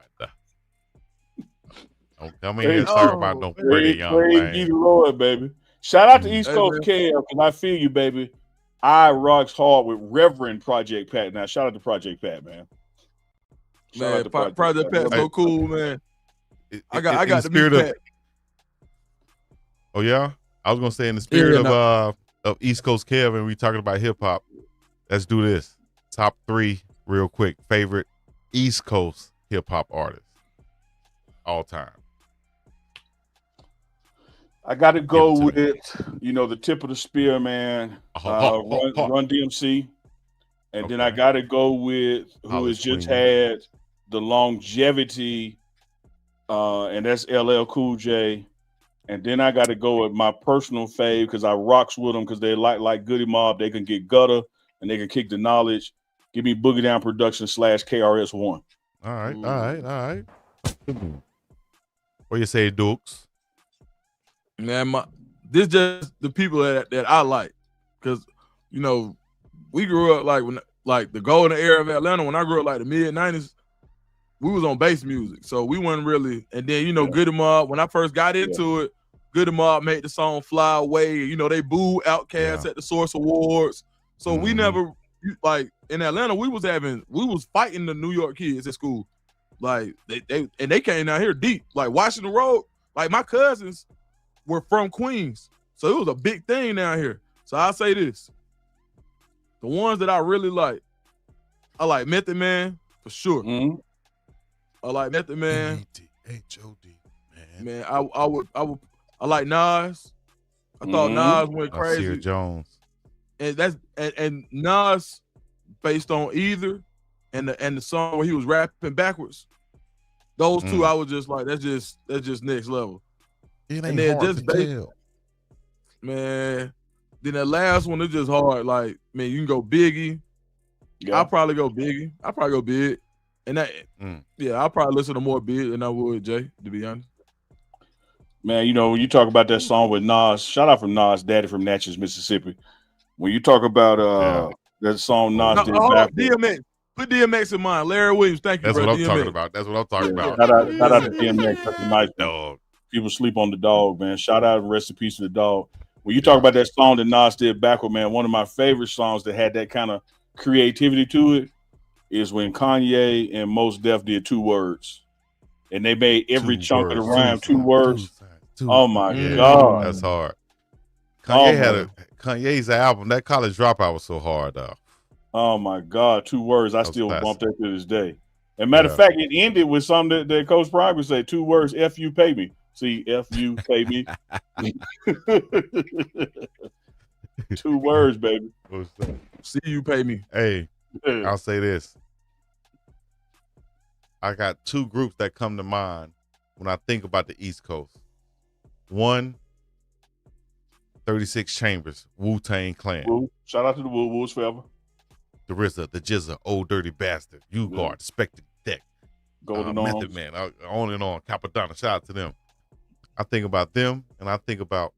Don't come in here and talk about no Pretty Young Praise Thing. You the Lord, baby. Shout out to East Coast Kev, because I feel you, baby. I rocks hard with Reverend Project Pat. Now, shout out to Project Pat, man. Man, Project Pat's so cool, man. I got the to meet Pat. Oh yeah, I was gonna say in the spirit of East Coast Kev, and we talking about hip hop. Let's do this. Top 3, real quick. Favorite East Coast hip hop artists all time. I got to go with the tip of the spear, man. Run DMC, and then I got to go with who has just had the longevity, and that's LL Cool J. And then I got to go with my personal fave because I rocks with them because they like Goody Mob. They can get gutter and they can kick the knowledge. Give me Boogie Down Production / KRS-One. All right. What you say, Dukes? Man, this just the people that I like, because we grew up like the golden era of Atlanta. When I grew up like the mid-90s, we was on bass music, so we weren't really. And then Goody Mob. When I first got into it, Goody Mob made the song "Fly Away." They booed Outkast at the Source Awards, so we never like in Atlanta, we was fighting the New York kids at school. Like they came down here deep. Like Washington Road, like my cousins were from Queens. So it was a big thing down here. So I'll say this. The ones that I really like, I like Method Man for sure. Mm-hmm. I like Method Man. H-O-D, man. Man, I like Nas. I thought Nas went crazy. Nasir Jones. And Nas, based on Either and the song where he was rapping backwards, those two I was just like, that's just next level. It ain't And then hard just to tell. Man, then that last one is just hard. Like, man, you can go Biggie. Yeah. I'll probably go Biggie. I'll probably go Big. And that, yeah, I'll probably listen to more Big than I would Jay, to be honest. Man, you know, when you talk about that song with Nas, shout out from Nas, Daddy from Natchez, Mississippi. When you talk about that song Nas did back, DMX. Put DMX in mind. Larry Williams, thank you, That's bro. what I'm DMX. talking about. That's what I'm talking about. Shout out to DMX. That's a nice dog. People sleep on the dog, man. Shout out and rest in peace to the dog. When you talk about that song that Nas did backward, man, one of my favorite songs that had that kind of creativity to it is when Kanye and Mos Def did 2 words. And they made every chunk of the rhyme 2 words. Oh my God. That's hard. Kanye's album, that College Dropout was so hard though. Oh my God, 2 words. I still bump that to this day. And matter of fact, it ended with something that Coach Prime would say, 2 words, F you pay me. See, F you pay me. 2 words, baby. See you pay me. Hey, I'll say this. I got 2 groups that come to mind when I think about the East Coast. One, 36 Chambers, Wu-Tang Clan. Woo. Shout out to the Woo-Woos forever. The RZA, the Jizza, Old Dirty Bastard, U-Guard, Spectre Deck, Golden Method Man, on and on, Capadonna. Shout out to them. I think about them, and I think about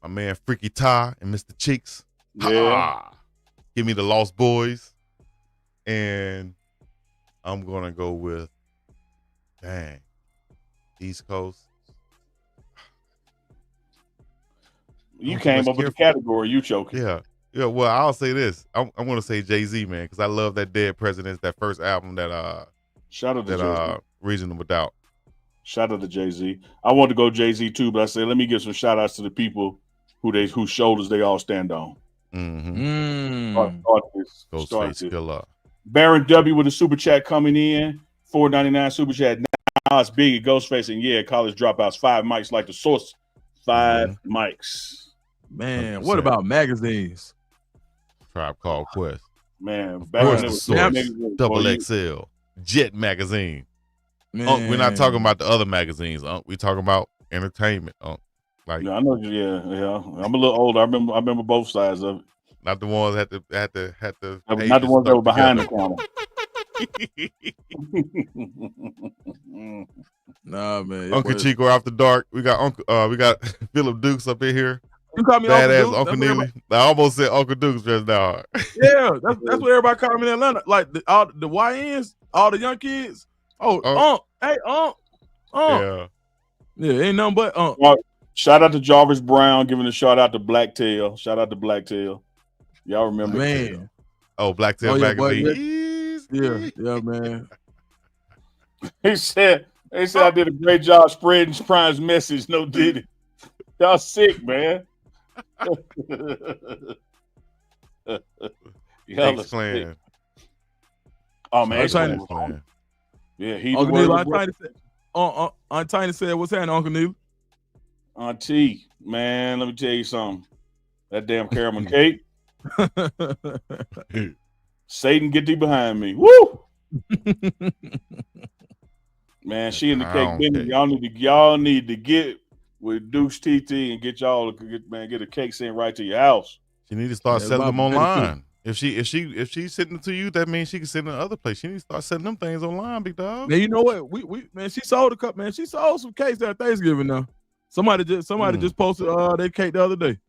my man Freaky Ty and Mr. Cheeks. Yeah. Give me the Lost Boys. And I'm going to go with, East Coast. You came up with the category. You choking. Yeah. Well, I'll say this. I'm going to say Jay-Z, man, because I love that Dead Presidents, that first album that shout out to Jay-Z. Reasonable Doubt. Shout out to Jay-Z. I want to go Jay-Z too, but I said let me give some shout outs to the people whose shoulders they all stand on. Ghostface Killer. Baron W with a super chat coming in. $4.99 super chat. Now it's Biggie, Ghostface, and College Dropouts. 5 mics like the source. 5 mics. Man, 100%. What about magazines? Tribe Called Quest. Man, back when it was Double XL. Jet Magazine. We're not talking about the other magazines. We're talking about entertainment. Like, I know. Yeah. I'm a little older. I remember both sides of it. Not the ones had to. Not the ones that were behind the counter. Nah, man. Uncle Chico After Dark. We got Phillip Dukes up in here. You call me badass Uncle Neely. I almost said Uncle Dukes just now. Yeah, that's what everybody call me in Atlanta. Like all the YNs, all the young kids. Hey, yeah, ain't nothing but Shout out to Jarvis Brown, giving a shout out to Blacktail. Shout out to Blacktail. Y'all remember? Man. Blacktail magazine. Yeah, man. He said I did a great job spreading Prime's message. No did it. Y'all sick, man. Y'all are sick. Oh man, X-Clan. Yeah, he. Uncle Neil, Aunt Tiny said, "What's happening, Uncle Neil?" Auntie, man, let me tell you something. That damn caramel cake. Satan, get thee behind me. Woo! Man, she in the cake business. Y'all need to get with Dukes TT and get a cake sent right to your house. She need to start selling them online. If she's sending it to you, that means she can send it to other place. She need to start selling them things online, big dog. Man, you know what? We man, she sold a cup. Man, she sold some cakes at Thanksgiving now. Somebody just posted their cake the other day.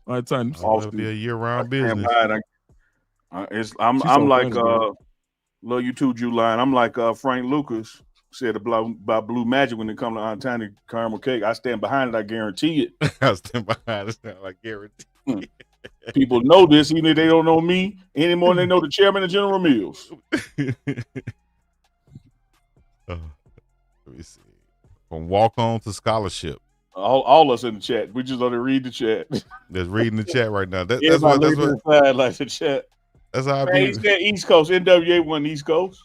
All right, time. It'll be a year-round business. I'm like love you too, Juline. I'm like Frank Lucas said about Blue Magic when it comes to Aunt Tiny caramel cake. I stand behind it. I guarantee it. I stand behind it. I guarantee it. People know this, even if they don't know me any more than they know the chairman of General Mills. Let me see. From walk on to scholarship. All us in the chat. We just let to read the chat. That's reading the chat right now. That's Everybody what. looking inside like the chat. That's how I Man, he be. said East Coast. NWA won East Coast.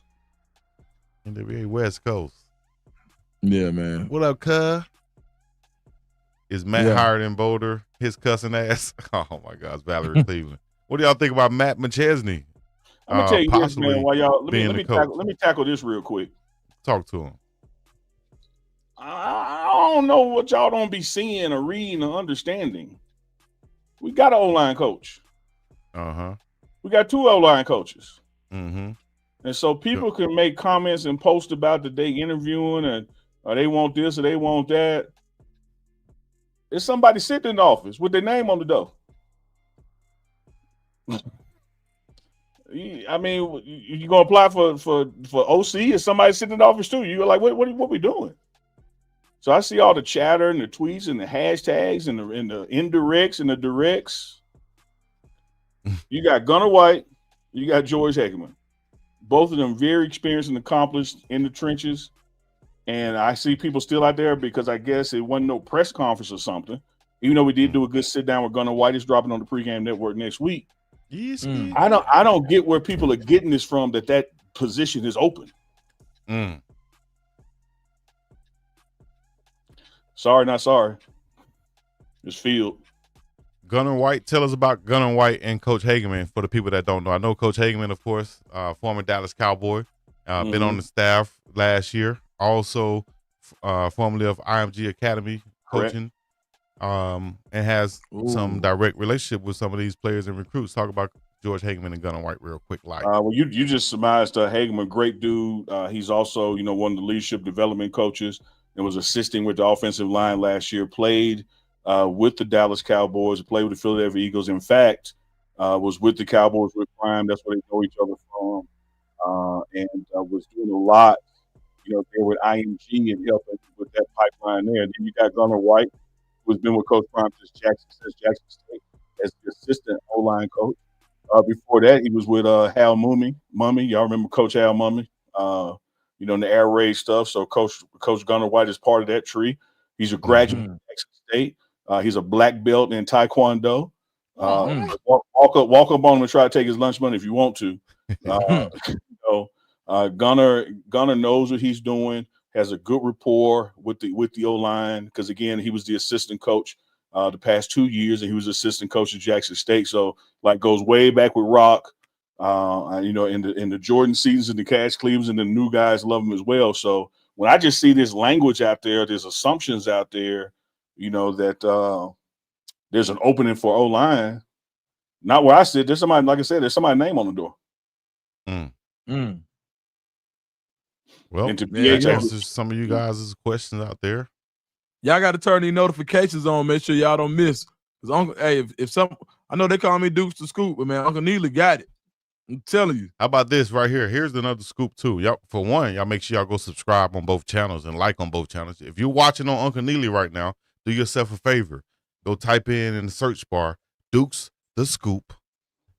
NWA West Coast. Yeah, man. What up, cuz? Is Matt hired in Boulder? His cussing ass. Oh my gosh, Valerie Cleveland. What do y'all think about Matt McChesney? I'm gonna tell you this, man. While y'all let me tackle this real quick. Talk to him. I don't know what y'all don't be seeing or reading or understanding. We got an O-line coach. We got 2 O-line coaches. And so people can make comments and post about that they interviewing and or they want this or they want that. There's somebody sitting in the office with their name on the door. I mean, you gonna apply for OC? Is somebody sitting in the office too? You're like, what we doing? So I see all the chatter and the tweets and the hashtags and the indirects and the directs. You got Gunnar White, you got George Heckman. Both of them very experienced and accomplished in the trenches. And I see people still out there because I guess it wasn't no press conference or something. Even though we did do a good sit down with Gunnar White, is dropping on the pregame network next week. I don't get where people are getting this from that position is open. Sorry, not sorry. It's Field. Gunnar White, tell us about Gunnar White and Coach Hageman for the people that don't know. I know Coach Hageman, of course, former Dallas Cowboy, been on the staff last year. Also, formerly of IMG Academy coaching, and has some direct relationship with some of these players and recruits. Talk about George Hageman and Gunnar White real quick. Well, you just surmised Hageman, great dude. He's also, one of the leadership development coaches and was assisting with the offensive line last year. Played with the Dallas Cowboys, played with the Philadelphia Eagles. In fact, was with the Cowboys with Prime. That's where they know each other from, and was doing a lot. There with IMG and helping with that pipeline there. And then you got Gunnar White, who's been with Coach Prime since Jackson State as the assistant O-line coach. Before that, he was with Hal Mummy. Y'all remember Coach Hal Mummy? In the air raid stuff. So Coach Gunnar White is part of that tree. He's a graduate of Jackson State. He's a black belt in Taekwondo. Walk up on him and try to take his lunch money if you want to. Gunnar knows what he's doing, has a good rapport with the O-line because, again, he was the assistant coach the past 2 years, and he was assistant coach at Jackson State. So, goes way back with Rock, in the Jordan seasons and the Cash Cleavers, and the new guys love him as well. So when I just see this language out there, there's assumptions out there, that there's an opening for O-line. Not where I sit. There's somebody, like I said, there's somebody's name on the door. Well, answers some of you guys' questions out there. Y'all got to turn these notifications on. Make sure y'all don't miss. Cause Uncle, I know they call me Dukes the Scoop, but man, Uncle Neely got it. I'm telling you. How about this right here? Here's another scoop too. Y'all, for one, y'all make sure y'all go subscribe on both channels and like on both channels. If you're watching on Uncle Neely right now, do yourself a favor. Go type in the search bar Dukes the Scoop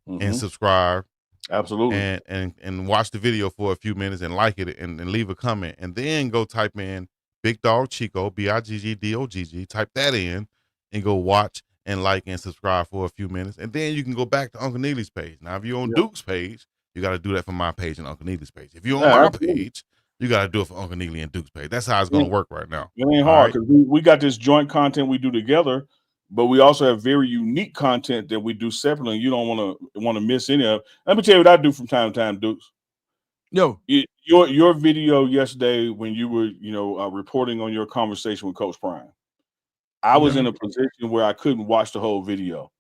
and subscribe. Absolutely. And watch the video for a few minutes and like it and leave a comment. And then go type in Big Dog Chico, BIGGDOGG. Type that in and go watch and like and subscribe for a few minutes. And then you can go back to Uncle Neely's page. Now, if you're on Duke's page, you got to do that for my page and Uncle Neely's page. If you're on my page, you got to do it for Uncle Neely and Duke's page. That's how it's going to work right now. It ain't hard because we got this joint content we do together, but we also have very unique content that we do separately. And you don't want to miss any of it. Let me tell you what I do from time to time, Dukes. Your video yesterday when you were reporting on your conversation with Coach Prime, I was in a position where I couldn't watch the whole video.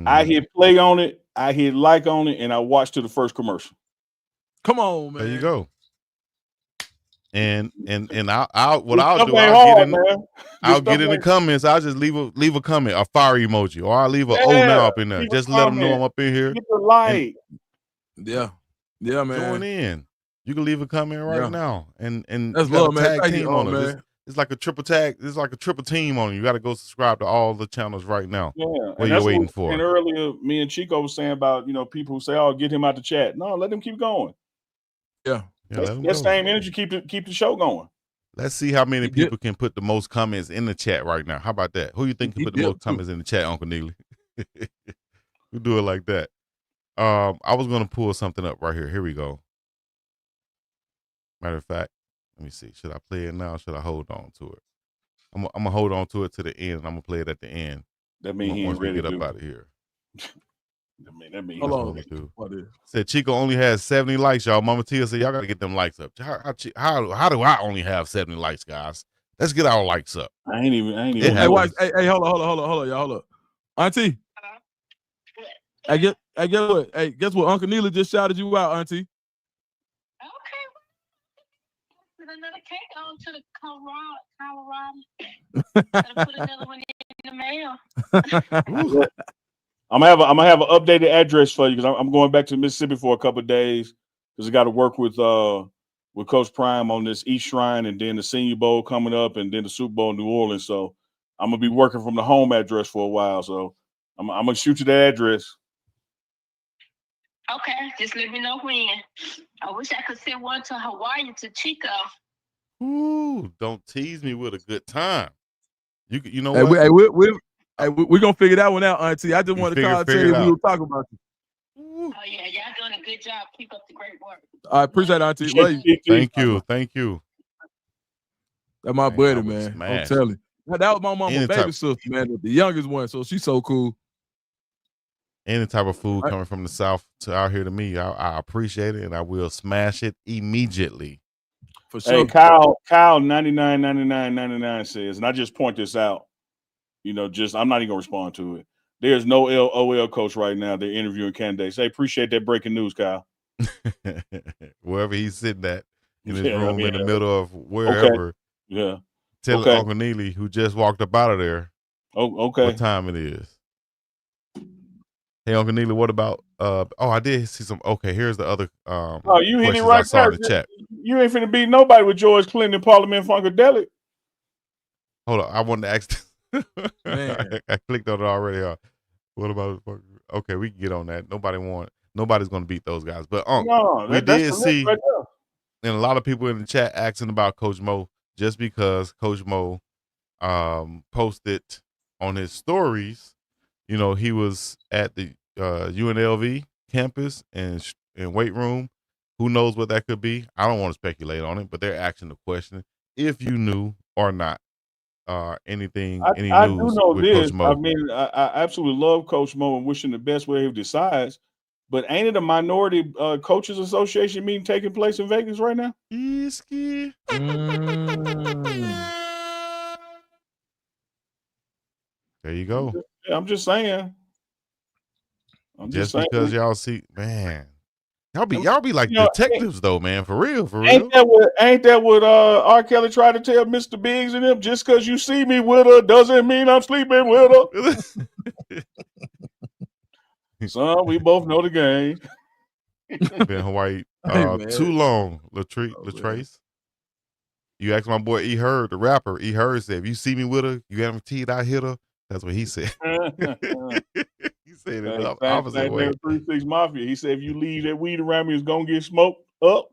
I hit play on it, I hit like on it, and I watched to the first commercial. Come on, man. There you go. And I'll get in the comments. I'll just leave a comment, a fire emoji, or I'll leave a now up in there. Just let them know I'm up in here. Get the like. Yeah, man. Join in. You can leave a comment right now, and that's love, man. tag team on it. It's like a triple tag. It's like a triple team on you. You got to go subscribe to all the channels right now. Yeah, What and you that's waiting what for? and earlier me and Chico was saying about people who say, "Oh, get him out the chat." No, let him keep going. Yeah. Yeah, let 'em That go. same energy keep the show going. Let's see how many He people can put the most comments in the chat right now. How about that? Who you think can He put the most dipped, too. comments in the chat, Uncle Neely? We do it like that. I was gonna pull something up right here. Here we go. Matter of fact, let me see. Should I play it now? Or should I hold on to it? I'm gonna hold on to it to the end. And I'm gonna play it at the end. That means he Once ain't we ready get to up out of here. That means Hold That's on. what we do. What is? Said Chico only has 70 likes, y'all. Mama Tia said y'all gotta get them likes up. How do I only have 70 likes, guys? Let's get our likes up. I ain't even. It Hey, watch. happens. Hey, hold on, y'all. Hold up. Auntie. Hey, guess what? Hey, guess what? Uncle Neely just shouted you out, Auntie. Okay. Put another cake on to the Colorado. Put another one in the mail. I'm gonna have an updated address for you because I'm going back to Mississippi for a couple of days because I got to work with Coach Prime on this East Shrine and then the Senior Bowl coming up and then the Super Bowl in New Orleans. So I'm gonna be working from the home address for a while. So I'm gonna shoot you that address. Okay, just let me know when. I wish I could send one to Hawaii to Chico. Ooh, don't tease me with a good time. You know Hey, what? we're gonna figure that one out, Auntie. I just You wanted to call and tell figure you it we out. were talking about you. Oh yeah, y'all doing a good job. Keep up the great work. I appreciate it, Auntie. Love you. Thank you. That's my Man, buddy, I was man. I'm smashed. telling you. That was my mama Any baby type- sister, man, the youngest one. So she's so cool. Any type of food Right. coming from the South to out here to me, I appreciate it and I will smash it immediately. For sure. Hey, Kyle 99 says, and I just point this out. I'm not even gonna respond to it. There's no OL coach right now. They're interviewing candidates. Hey, appreciate that breaking news, Kyle. Wherever he's sitting at in his Yeah, I room mean, in the middle of wherever. Yeah. Tell Okay. Uncle Neely, who just walked up out of there, Oh, okay. what time it is. Hey, Uncle Neely, what about I did see some. Okay, here's the other Oh, you hit it questions right I saw there. in the chat. You ain't finna beat nobody with George Clinton and Parliament Funkadelic. Hold on, I wanted to ask. Man. I clicked on it already. What about? Okay, we can get on that. Nobody's gonna beat those guys. But No, we that's did the see, list right there. and a lot of people in the chat asking about Coach Mo, just because Coach Mo posted on his stories. He was at the UNLV campus and weight room. Who knows what that could be? I don't want to speculate on it, but they're asking the question if you knew or not. Any I do news know with this. Coach Mo? I mean, I absolutely love Coach Mo and wish him the best where he decides. But ain't it a minority coaches association meeting taking place in Vegas right now? Iski. There you go. I'm just saying. Just because y'all see, man, y'all be like You know, detectives though, man. For real. Ain't that what R. Kelly tried to tell Mr. Biggs and them? Just because you see me with her doesn't mean I'm sleeping with her. Son, we both know the game. Been Hawaii Hey, too long, Latrace. You asked my boy E Heard, the rapper. E Heard said, if you see me with her, you guaranteed I hit her. That's what he said. He said it the opposite way. 3-6 Mafia. He said, if you leave that weed around me, it's gonna get smoked up.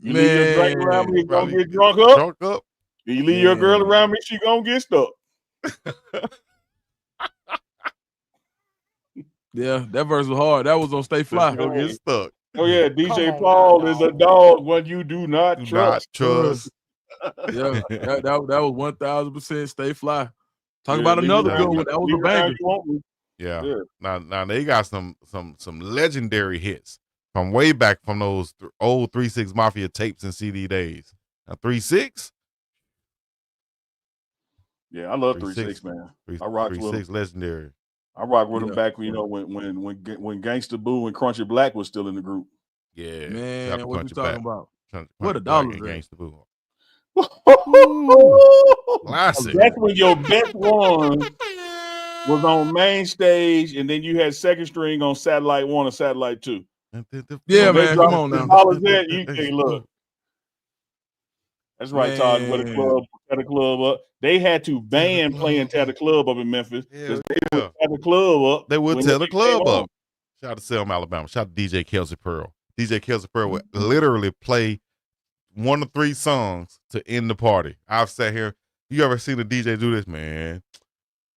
You leave your drink around me, it's gonna get drunk up. You leave your girl around me, she gonna get stuck. Yeah, that verse was hard. That was on Stay Fly. Gonna get stuck. Oh yeah, DJ Paul is a dog when you do not trust. Yeah, that was 1000% Stay Fly. Talk about another good one. That was a banger. Yeah. Now they got some legendary hits from way back from those old 3-6 Mafia tapes and CD days. Now 3-6. Yeah, I love 3-6, man. I rock with 3-6 legendary. I rock with him back when when Gangsta Boo and Crunchy Black was still in the group. Yeah, man, what you talking about? What a dollar is Gangsta Boo. Classic. That's when your best one was on main stage, and then you had second string on Satellite 1 or Satellite 2. Yeah, man, come on now. Hey, look. That's right, Todd. Where the club, tear the club up. They had to ban playing tear the club up in Memphis because they would tear the club up. They would when tear the club came up. on. Shout out to Selma, Alabama. Shout out to DJ Kelsey Pearl. DJ Kelsey Pearl would literally play 1 to 3 songs to end the party. I've sat here. You ever seen a DJ do this, man?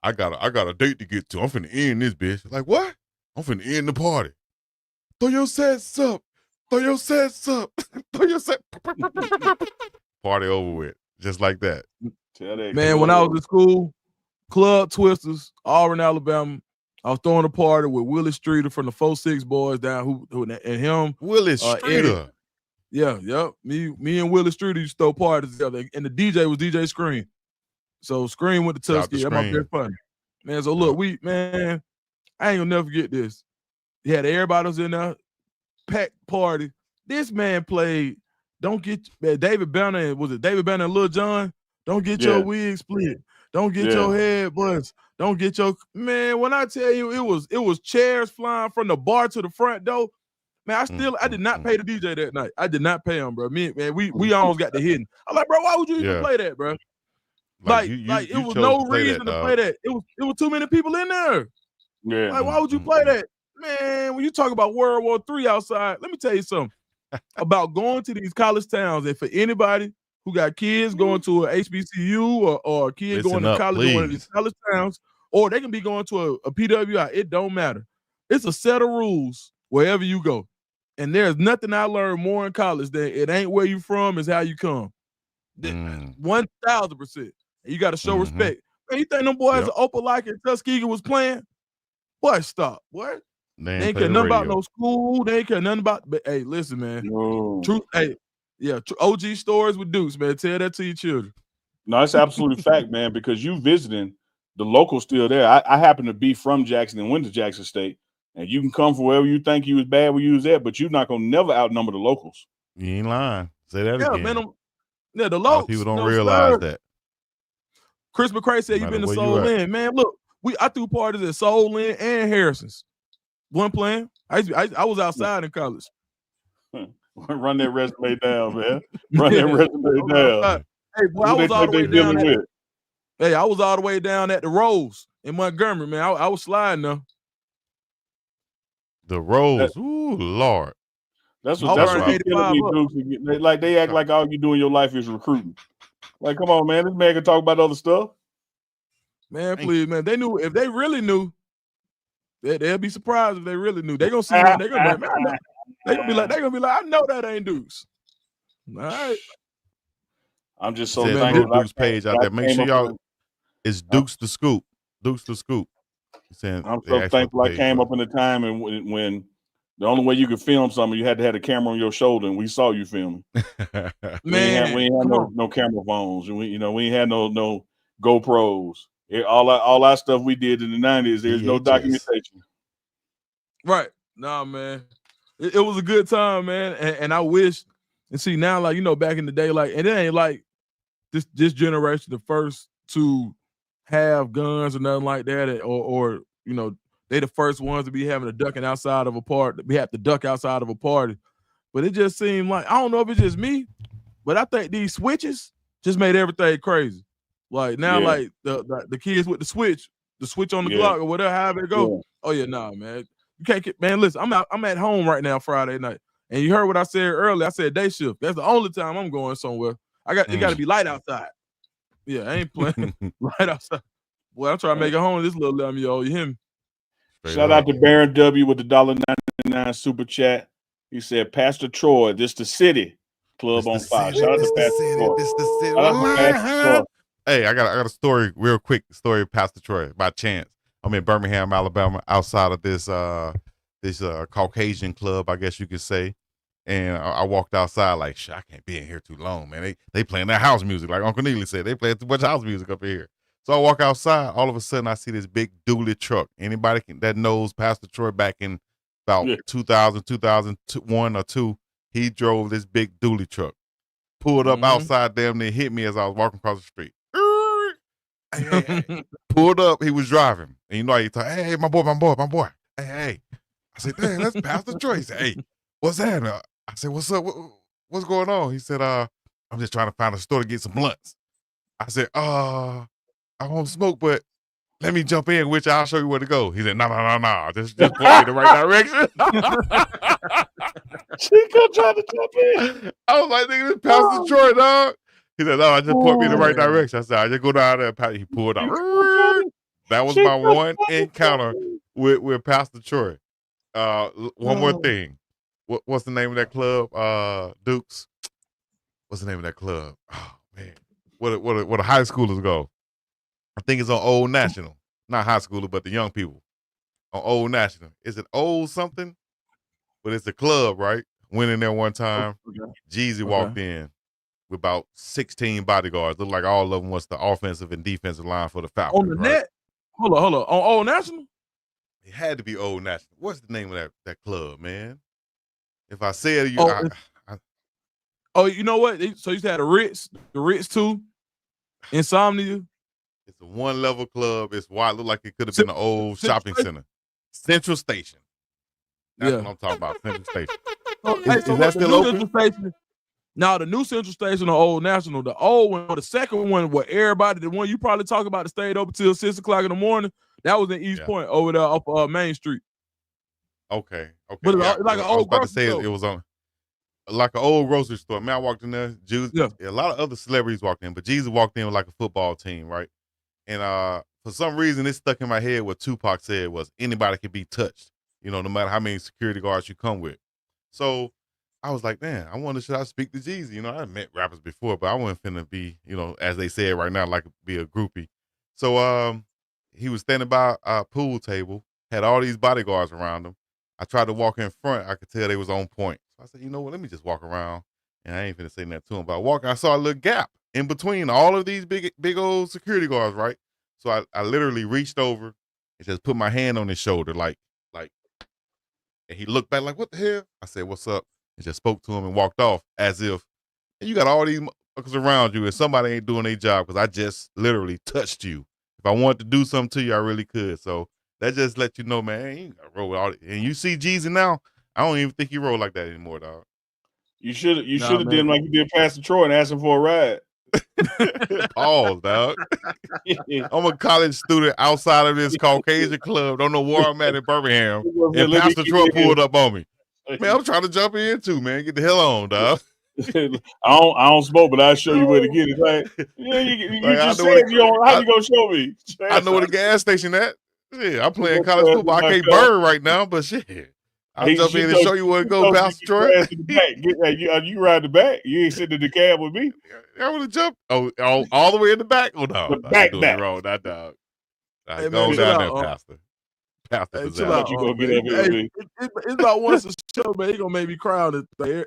I got a date to get to. I'm finna end this bitch. Like, what? I'm finna end the party. Throw your sets up. Throw your sets up. Throw your set. Party over with. Just like that. Man, when I was in school, Club Twisters, Auburn, Alabama, I was throwing a party with Willie Streeter from the 4-6 boys down who and him. Willie Streeter. Yep. Me and Willie Streeter used to throw parties together. And the DJ was DJ Scream. So Scream went to Tuskegee. That might be funny. Man, so look, I ain't gonna never forget this. He had everybody was in there, packed party. This man played David Banner, was it David Banner and Lil Jon? Don't get your wig split. Don't get your head bust. Don't get your when I tell you it was chairs flying from the bar to the front door. Man, I did not pay the DJ that night. I did not pay him, bro. We almost got the hidden. I'm like, bro, why would you even play that, bro? It was no reason to play that. It was too many people in there. Yeah. Like, why would you play that? Man, when you talk about World War III outside, let me tell you something about going to these college towns. And for anybody who got kids going to a HBCU or a kid going to college in one of these college towns, or they can be going to a PWI, it don't matter. It's a set of rules wherever you go. And there's nothing I learned more in college than it ain't where you from, it's how you come. 1,000%. You got to show respect. Man, you think them boys at Opelika and Tuskegee was playing? Boy, stop. What? They ain't care nothing about no school. They ain't care nothing about. But hey, listen, man. Truth. Hey, OG stories with Dukes, man. Tell that to your children. No, it's absolutely fact, man. Because you visiting, the locals still there. I happen to be from Jackson and went to Jackson State, and you can come from wherever you think you was bad where you was at, but you're not gonna never outnumber the locals. You ain't lying. Say that again. Man, the locals. A lot of people don't sir. realize that. Chris McCray said you've been to Soul Inn. Man, look, I threw parties at Soul Inn and Harrison's. One playing. I was outside in college. Run that resume down, man. Run that resume down. Hey, boy, I was all the way down. I was all the way down at the Rose in Montgomery, man. I was sliding there. The Rose, ooh, Lord. That's what Dukes. Like they act like all you do in your life is recruiting. Like, come on, man. This man can talk about other stuff. Man, please, man. They knew if they really knew, they'll be surprised if they really knew. They're gonna see me. They're gonna be like, I know that ain't Dukes. All right. I'm just so thankful. Dukes page out there. Make sure y'all. It's Dukes the Scoop. Dukes the Scoop. I'm so thankful I came up in the time and when the only way you could film something, you had to have a camera on your shoulder, and we saw you filming. we ain't had no camera phones, and we ain't had no GoPros. All our stuff we did in the 90s, there's no documentation. Right. Nah, man. It was a good time, man. And I wish, and see now, like, back in the day, like, and it ain't like this generation the first to have guns or nothing like that, or they the first ones to be having a ducking outside of a party. We have to duck outside of a party. But it just seemed like, I don't know if it's just me, but I think these switches just made everything crazy. Like now, like the kids with the switch on the Glock or whatever, however it go. Yeah. Oh yeah, nah, man. You can't get, man, listen, I'm at home right now Friday night. And you heard what I said earlier. I said day shift. That's the only time I'm going somewhere. It gotta be light outside. Yeah, I ain't playing light outside. Boy, I'm trying to make it home this little 11-year-old. You hear me? Shout out to Baron W with the $1.99 super chat. He said, Pastor Troy, this the city. Club on fire. Shout out to Pastor Troy. This the city. Hey, I got a story, real quick story of Pastor Troy by chance. I'm in Birmingham, Alabama, outside of this Caucasian club, I guess you could say. And I walked outside like, shit, I can't be in here too long, man. They playing that house music, like Uncle Neely said. They playing too much house music up here. So I walk outside. All of a sudden, I see this big dually truck. Anybody that knows Pastor Troy back in about 2000, 2001 or 2, he drove this big dually truck. Pulled up outside, damn near hit me as I was walking across the street. Hey. Pulled up, he was driving. And he talk, hey, my boy. Hey. I said, damn, that's Pastor Troy. He said, hey, what's that? I said, what's up? What's going on? He said, I'm just trying to find a store to get some blunts. I said, I won't smoke, but let me jump in, which I'll show you where to go. He said, no. Just point me in the right direction. Chico trying to jump in. I was like, nigga, this Pastor Troy, dog. He said, no, just point me in the right direction. I said, I just go down there. He pulled out. That was my one encounter with Pastor Troy. One more thing. What's the name of that club? Dukes. What's the name of that club? Oh man, where the high schoolers go? I think it's on Old National. Not high schoolers, but the young people on Old National. Is it Old something? But it's a club, right? Went in there one time. Okay. Jeezy walked in with about 16 bodyguards. Looked like all of them was the offensive and defensive line for the Falcons. On the net? Hold on. On Old National? It had to be Old National. What's the name of that club, man? If I say it, you know what? So you had the Ritz 2, Insomnia. It's a one-level club. It's wide. Look like it could have been an old shopping center. Central Station. That's what I'm talking about. Central Station. Is that still open? Now the new Central Station on Old National, the old one, or the second one, where everybody, the one you probably talk about, that stayed open till 6 o'clock in the morning. That was in East Point over there off Main Street. Okay. But it's like an old grocery store. It was on like an old grocery store. Man, I walked in there. A lot of other celebrities walked in, but Jesus walked in with like a football team, right? And for some reason, it stuck in my head what Tupac said was anybody can be touched, no matter how many security guards you come with. So I was like, man, I wonder should I speak to Jeezy? I met rappers before, but I wasn't finna be, as they said right now, like be a groupie. So he was standing by a pool table, had all these bodyguards around him. I tried to walk in front. I could tell they was on point. So I said, you know what? Let me just walk around. And I ain't finna say that to him. But I saw a little gap in between all of these big old security guards, right? So I literally reached over and just put my hand on his shoulder, like, and he looked back like, what the hell? I said, what's up? And just spoke to him and walked off as if, and you got all these motherfuckers around you and somebody ain't doing their job because I just literally touched you. If I wanted to do something to you, I really could. So that just let you know, man, you gotta roll with all it. And you see Jeezy now, I don't even think he roll like that anymore, dog. You should have done like you did Pastor Troy and asked him for a ride. Pause, dog. I'm a college student outside of this Caucasian club. Don't know where I'm at in Birmingham. And Pastor Troy pulled up on me. Man, I'm trying to jump in too, man. Get the hell on, dog. I don't smoke, but I'll show you where to get it. Like, you just said how you gonna show me? I know where the gas station at. Yeah, I'm playing college football. I can't burn right now, but shit. I'll jump in and show you where to go, Pastor Troy. You ride the back. You ain't sitting in the cab with me. I would have jumped all the way in the back. Oh no, the back. Wrong, that dog. Hey, go down there, Pastor. Pastor, chill out. It's about once a show, man. He gonna make me cry in the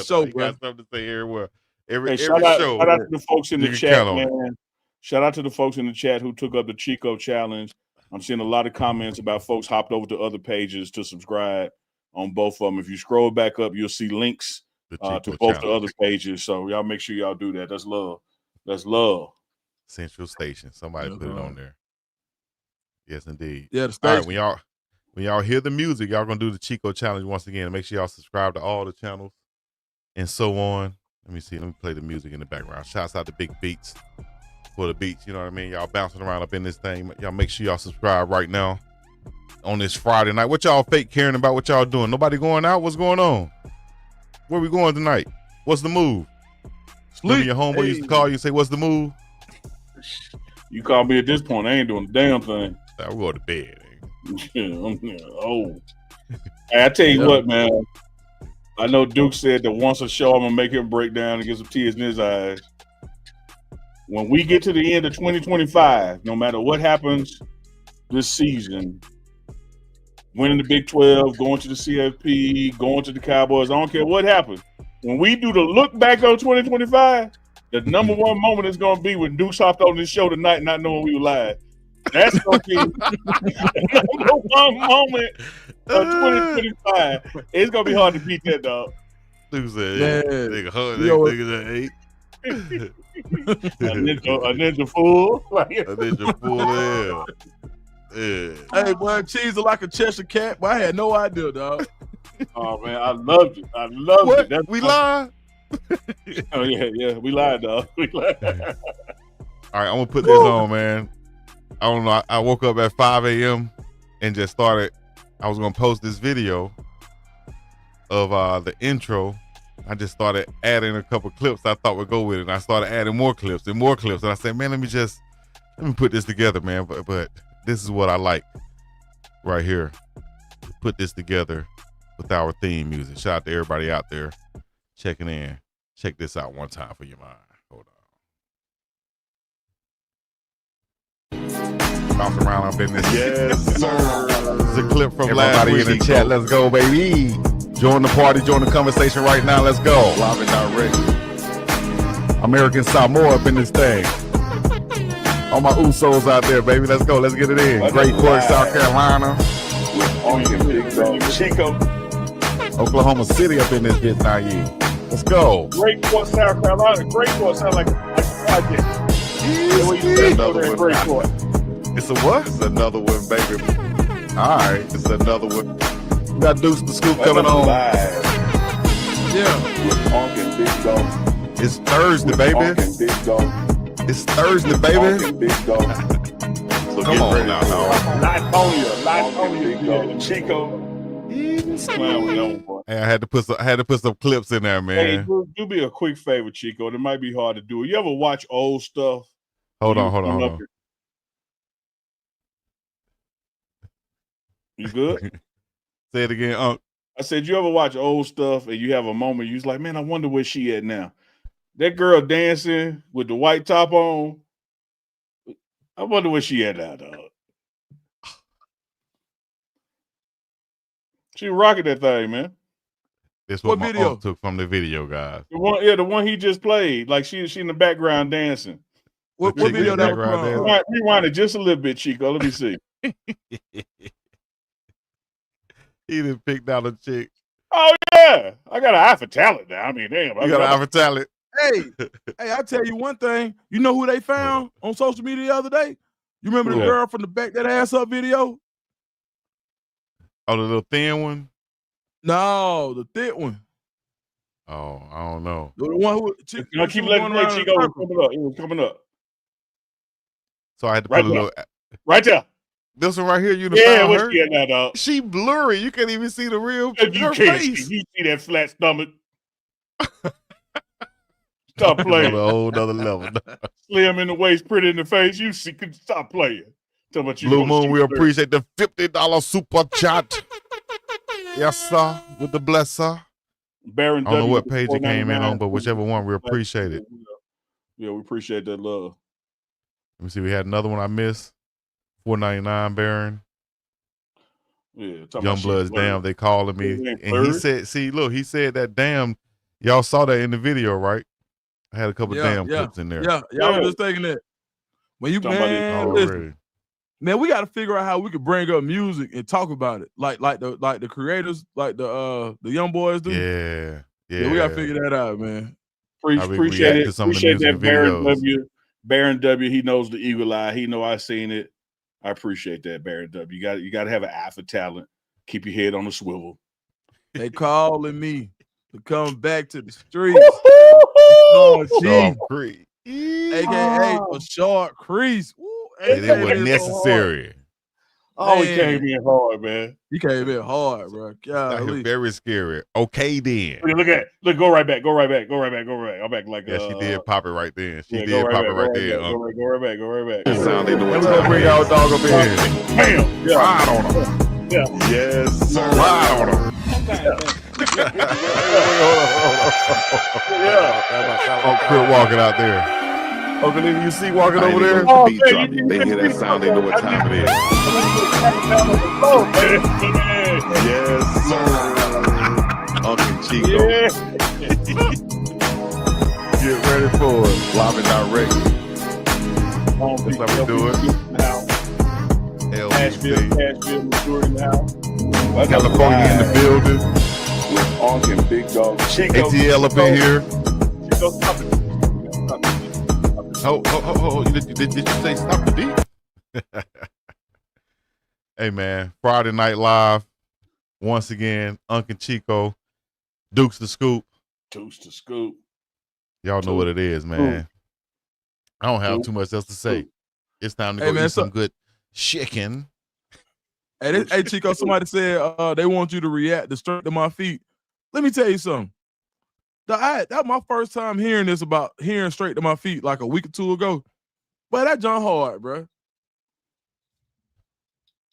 show, bro. Got something to say everywhere. Every shout show. Shout out to the folks in the chat, man. Shout out to the folks in the chat who took up the Chico challenge. I'm seeing a lot of comments about folks hopped over to other pages to subscribe on both of them. If you scroll back up, you'll see links to both the other pages. So y'all make sure y'all do that. That's love. That's love. Central Station. Somebody put it on there. Yes, indeed. Yeah, the station. All right, when y'all hear the music, y'all gonna do the Chico challenge once again. Make sure y'all subscribe to all the channels and so on. Let me see. Let me play the music in the background. Shouts out to Big Beats for the beats. You know what I mean? Y'all bouncing around up in this thing. Y'all make sure y'all subscribe right now on this Friday night. What y'all fake caring about? What y'all doing? Nobody going out? What's going on? Where we going tonight? What's the move? Sleep. Your homeboy used to call you and say, what's the move? You call me at this point. I ain't doing a damn thing. We're going to bed. Oh. Hey, I tell you what, man. I know Duke said that once a show, I'm going to make him break down and get some tears in his eyes. When we get to the end of 2025, no matter what happens this season, winning the Big 12, going to the CFP, going to the Cowboys, I don't care what happens. When we do the look back on 2025, the number one moment is going to be when Duke hopped on this show tonight not knowing we were live. That's going to be the number one moment of 2025. It's going to be hard to beat that, dog. Duke said, nigga at 8. a ninja fool. A ninja fool, yeah. Hey, boy, cheese are like a Cheshire cat. But I had no idea, dog. Oh man, I loved it. I loved it. We live? Oh yeah. We lied, dog. We lied. All right, I'm gonna put this on, man. I don't know. I woke up at 5 a.m. and just started. I was gonna post this video of the intro. I just started adding a couple clips I thought would go with it. And I started adding more clips and more clips. And I said, man, let me put this together, man. But this is what I like right here. Put this together with our theme music. Shout out to everybody out there checking in. Check this out one time for your mind. Hold on. Bounce around up in this. Yes, sir. This is a clip from Everybody last in week. the chat, let's go, baby. Join the party, join the conversation right now. Let's go. Live and direct. American Samoa up in this thing. All my Usos out there, baby. Let's go. Let's get it in. Great Court, South Carolina. Chico. Oklahoma City up in this bitch now, yeah. Let's go. Great Court, South Carolina. Great Court sound like a project. Another one. Great Court. It's a what? It's another one, baby. All right. It's another one. We got Dukes the Scoop coming on. Yeah. It's Thursday, baby. It's Thursday, baby. So Come get on ready. now, dog. Latonia, Chico. Clown with that one, boy. Hey, I had to put some clips in there, Hey, man. do me a quick favor, Chico. It might be hard to do. You ever watch old stuff? Hold on. You good? Say it again, Unc. I said, you ever watch old stuff and you have a moment, you was like, man, I wonder where she at now. That girl dancing with the white top on, I wonder where she at now, dog. She rocking that thing, man. This What what my video? Unc took from the video, guys. The one he just played. Like she in the background dancing. What chick in video the that was background from? there. Rewind it just a little bit, Chico. Let me see. He done picked out a chick. Oh yeah, I got an eye for talent now. I mean, damn, You got an eye for talent. Hey, I tell you one thing. You know who they found on social media the other day? You remember the Yeah. girl from the back that ass up video? Oh, the little thin one? No, the thick one. Oh, I don't know. The one who You know, keep letting me Chico was coming up. It was coming up. So I had to Right put a there. little. Right there. This one right here, you done Yeah, found what's her? she at now, dog? She blurry. You can't even see the real If you her can't face. see, you see that flat stomach. Stop It's on playing. a whole nother level. Slim in the waist, pretty in the face. You see, stop playing. Tell about you Blue gonna Moon, shoot we third. appreciate the $50 super chat. Yes, sir. With the blesser. Baron I don't know W what with page it came in $4.99. on, but whichever one, we appreciate it. Yeah, we appreciate that love. Let me see. We had another one I missed. $4.99 Baron. Yeah, talking Young about Bloods, shit, damn, they calling me. They ain't And he third. said, see, look, he said that damn, y'all saw that in the video, right? I had a couple damn clips in there. Yeah, y'all were just thinking that. When you Talking about it man, listen, Already. man, we got to figure out how we could bring up music and talk about it, like the creators, like the young boys do. Yeah. We got to figure that out, man. How we Appreciate react it. to some of the Appreciate music that, Baron videos. W. Baron W. He knows the eagle eye. He know I seen it. I appreciate that, Baron W. You got to have an eye for talent. Keep your head on the swivel. They calling me to come back to the streets. Sharp Creek. AKA a short crease. Woo, And it was AKA so necessary. Oh, he Man. came in hard, man. He came in hard, bro. Like, Golly. very scary. Okay, then. Look at it. Look, go right back. Go right back. I'm back like Yeah, she did pop it right then. She yeah, did pop it right back, there. Go right back. Go right back. Sound they know We're what gonna time bring it our is. dog up in here. Bam. Yeah. Ride on him. Yes, sir. Ride on him. Oh, Crip walking out there. Uncle Nina, you see walking over there? Oh, The beat man, drop. you- They hear that sound, they know what time it is. Oh, man. Yes, sir. Uncle Chico, Yeah. Get ready for it. live and direct. That's how we do it. Nashville, LBC. Missouri now. California in the building. With Onk and Big Dog. Chico. ATL up in here. Chico, stop it. Oh, did you say stop the beat? Hey, man, Friday Night Live. Once again, Unc and Chico, Dukes the Scoop. Deuce to scoop. Y'all know what it is, man. I don't have too much else to say. It's time to go eat some good chicken. Hey, Chico, somebody said they want you to react to Straight to My Feet. Let me tell you something. That was my first time hearing this about hearing Straight to My Feet like a week or two ago. But that John hard, bro.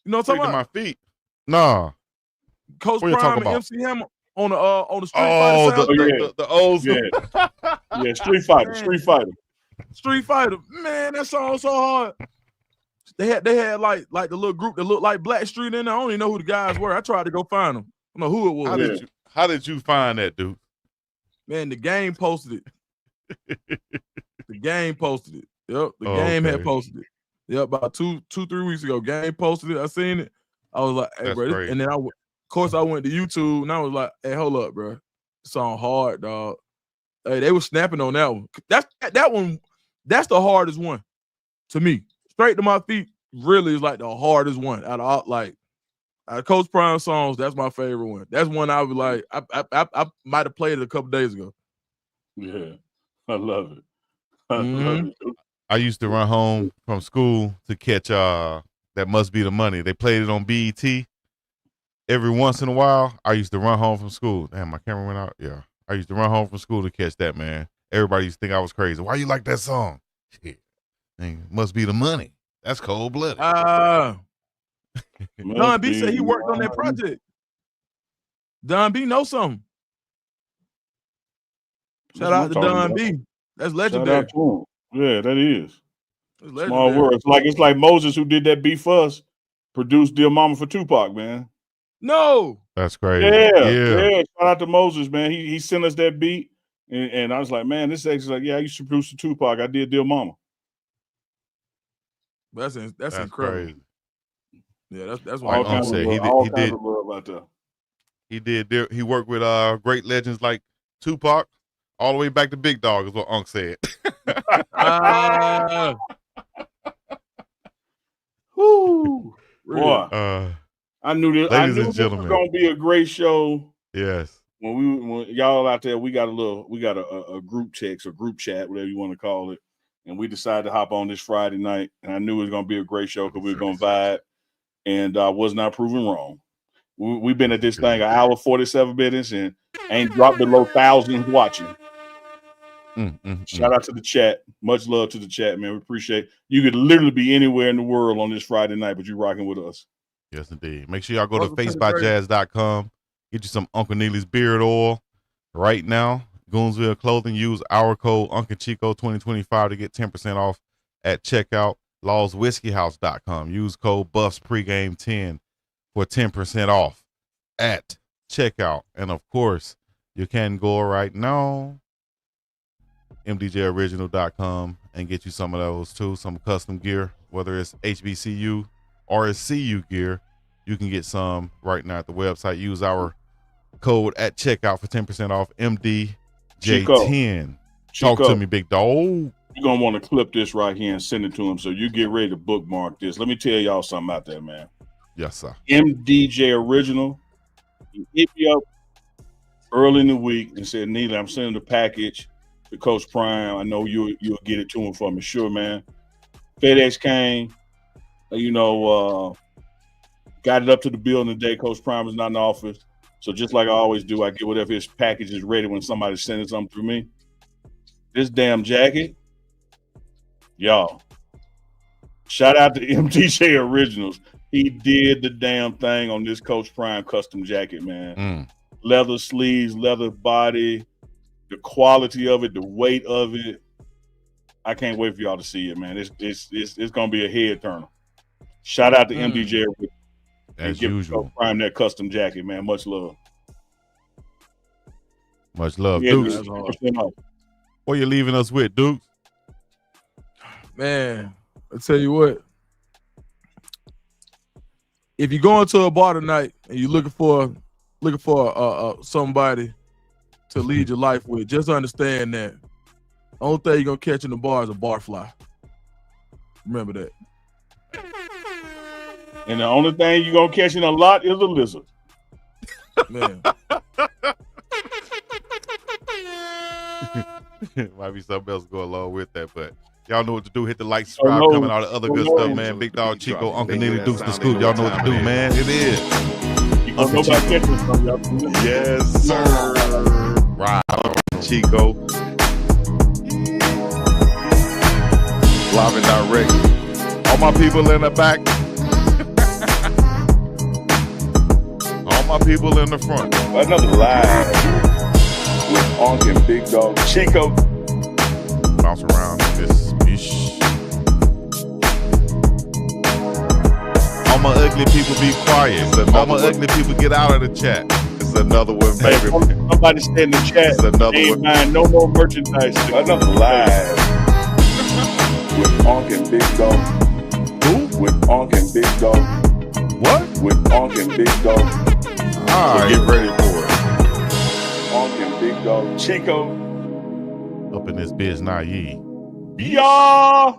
You know what I'm talking about? My feet. Nah. Coach What you Prime talking and about? MC Hammer on the Street Fighter sound. The old Yeah, Street Fighter. Street Fighter. Man, that song so hard. They had like the little group that looked like Blackstreet in there. I don't even know who the guys were. I tried to go find them. I don't know who it was. How did you find that, dude? Man, the game posted it. The game posted it. Yep, the game had posted it. Yep, about 2-3 weeks ago, game posted it. I seen it. I was like, hey, bro. And then of course I went to YouTube and I was like, hey, hold up, bro. This song hard, dog. Hey, they were snapping on that one. That one. That's the hardest one to me. Straight to My Feet really is like the hardest one out of Coach Prime songs. That's my favorite one. That's one I was like, I might have played it a couple days ago. Yeah, I love it. I love it. I used to run home from school to catch That Must Be the Money. They played it on BET every once in a while. I used to run home from school. Damn, my camera went out. Yeah, I used to run home from school to catch that, man. Everybody used to think I was crazy. Why you like that song? Shit. Must be the money. That's cold-blooded. Don B said he worked on that project. Don B knows something. Shout out to Don B. That's legendary. Shout out to him. Yeah, that is. Small world. It's like Moses, who did that beat for us, produced Dear Mama for Tupac, man. No. That's crazy. Yeah. Shout out to Moses, man. He sent us that beat. And I was like, man, this is like, I used to produce the Tupac. I did Dear Mama. That's incredible. Crazy. Yeah, that's why I said he did. He worked with great legends like Tupac, all the way back to Big Dog, is what Unc said. Whoo, boy! I knew this. I knew this was gonna be a great show. Yes. When y'all out there, we got a group text or group chat, whatever you want to call it, and we decided to hop on this Friday night, and I knew it was gonna be a great show because we were gonna vibe, and I was not proven wrong. We've been at this thing an hour 47 minutes and ain't dropped below thousands watching. Shout out to the chat. Much love to the chat, man. We appreciate it. You could literally be anywhere in the world on this Friday night, but you're rocking with us. Yes, indeed. Make sure y'all go to facebyjazz.com. Get you some Uncle Neely's beard oil right now. Goonsville Clothing. Use our code UNCLECHICO 2025 to get 10% off at checkout. LawsWhiskeyHouse.com. Use code Buffs pregame 10 for 10% off at checkout. And of course, you can go right now, MDJOriginal.com, and get you some of those too, some custom gear, whether it's HBCU or it's CU gear. You can get some right now at the website. Use our code at checkout for 10% off, MDJ10. Talk to me, big dog. You're going to want to clip this right here and send it to him so you get ready to bookmark this. Let me tell y'all something out there, man. Yes, sir. MDJ Original. He hit me up early in the week and said, Neely, I'm sending the package to Coach Prime. I know you'll get it to him for me. Sure, man. FedEx came, got it up to the building today. Coach Prime is not in the office. So just like I always do, I get whatever his package is ready when somebody's sending something through me. This damn jacket, y'all, shout out to MDJ Originals. He did the damn thing on this Coach Prime custom jacket, man. Leather sleeves, leather body, the quality of it, the weight of it. I can't wait for y'all to see it, man. It's gonna be a head turner. Shout out to MDJ Originals. As and give usual. Coach Prime that custom jacket, man. Much love. Much love, Yeah, Dukes. dude. What you leaving us with, Dukes? Man, I tell you what. If you're going to a bar tonight and you're looking for somebody to lead your life with, just understand that the only thing you're gonna catch in the bar is a barfly. Remember that. And the only thing you're gonna catch in a lot is a lizard. Man. Might be something else go along with that, but y'all know what to do. Hit the like, subscribe, comment, all the other good stuff, man. Big Dog Chico, Uncle Neely, Dukes the Scoop. Y'all know what to do, man. It is. Uncle Chico. Yes, sir. Right. Chico. Live and direct. All my people in the back. All my people in the front. Another live with Unc and Big Dog Chico. Bounce around this bitch. All my ugly people be quiet. All my ugly people get out of the chat. It's another one, baby. Somebody say in the chat. It's another Ain't one. buying no more merchandise. Another live with Unc and Big Dog. Who? With Unc and Big Dog. What? With Unc and Big Dog. All right. Get ready for it. Unc and Big Dog Chico. Up in this bitch, nah, ye. Yeah.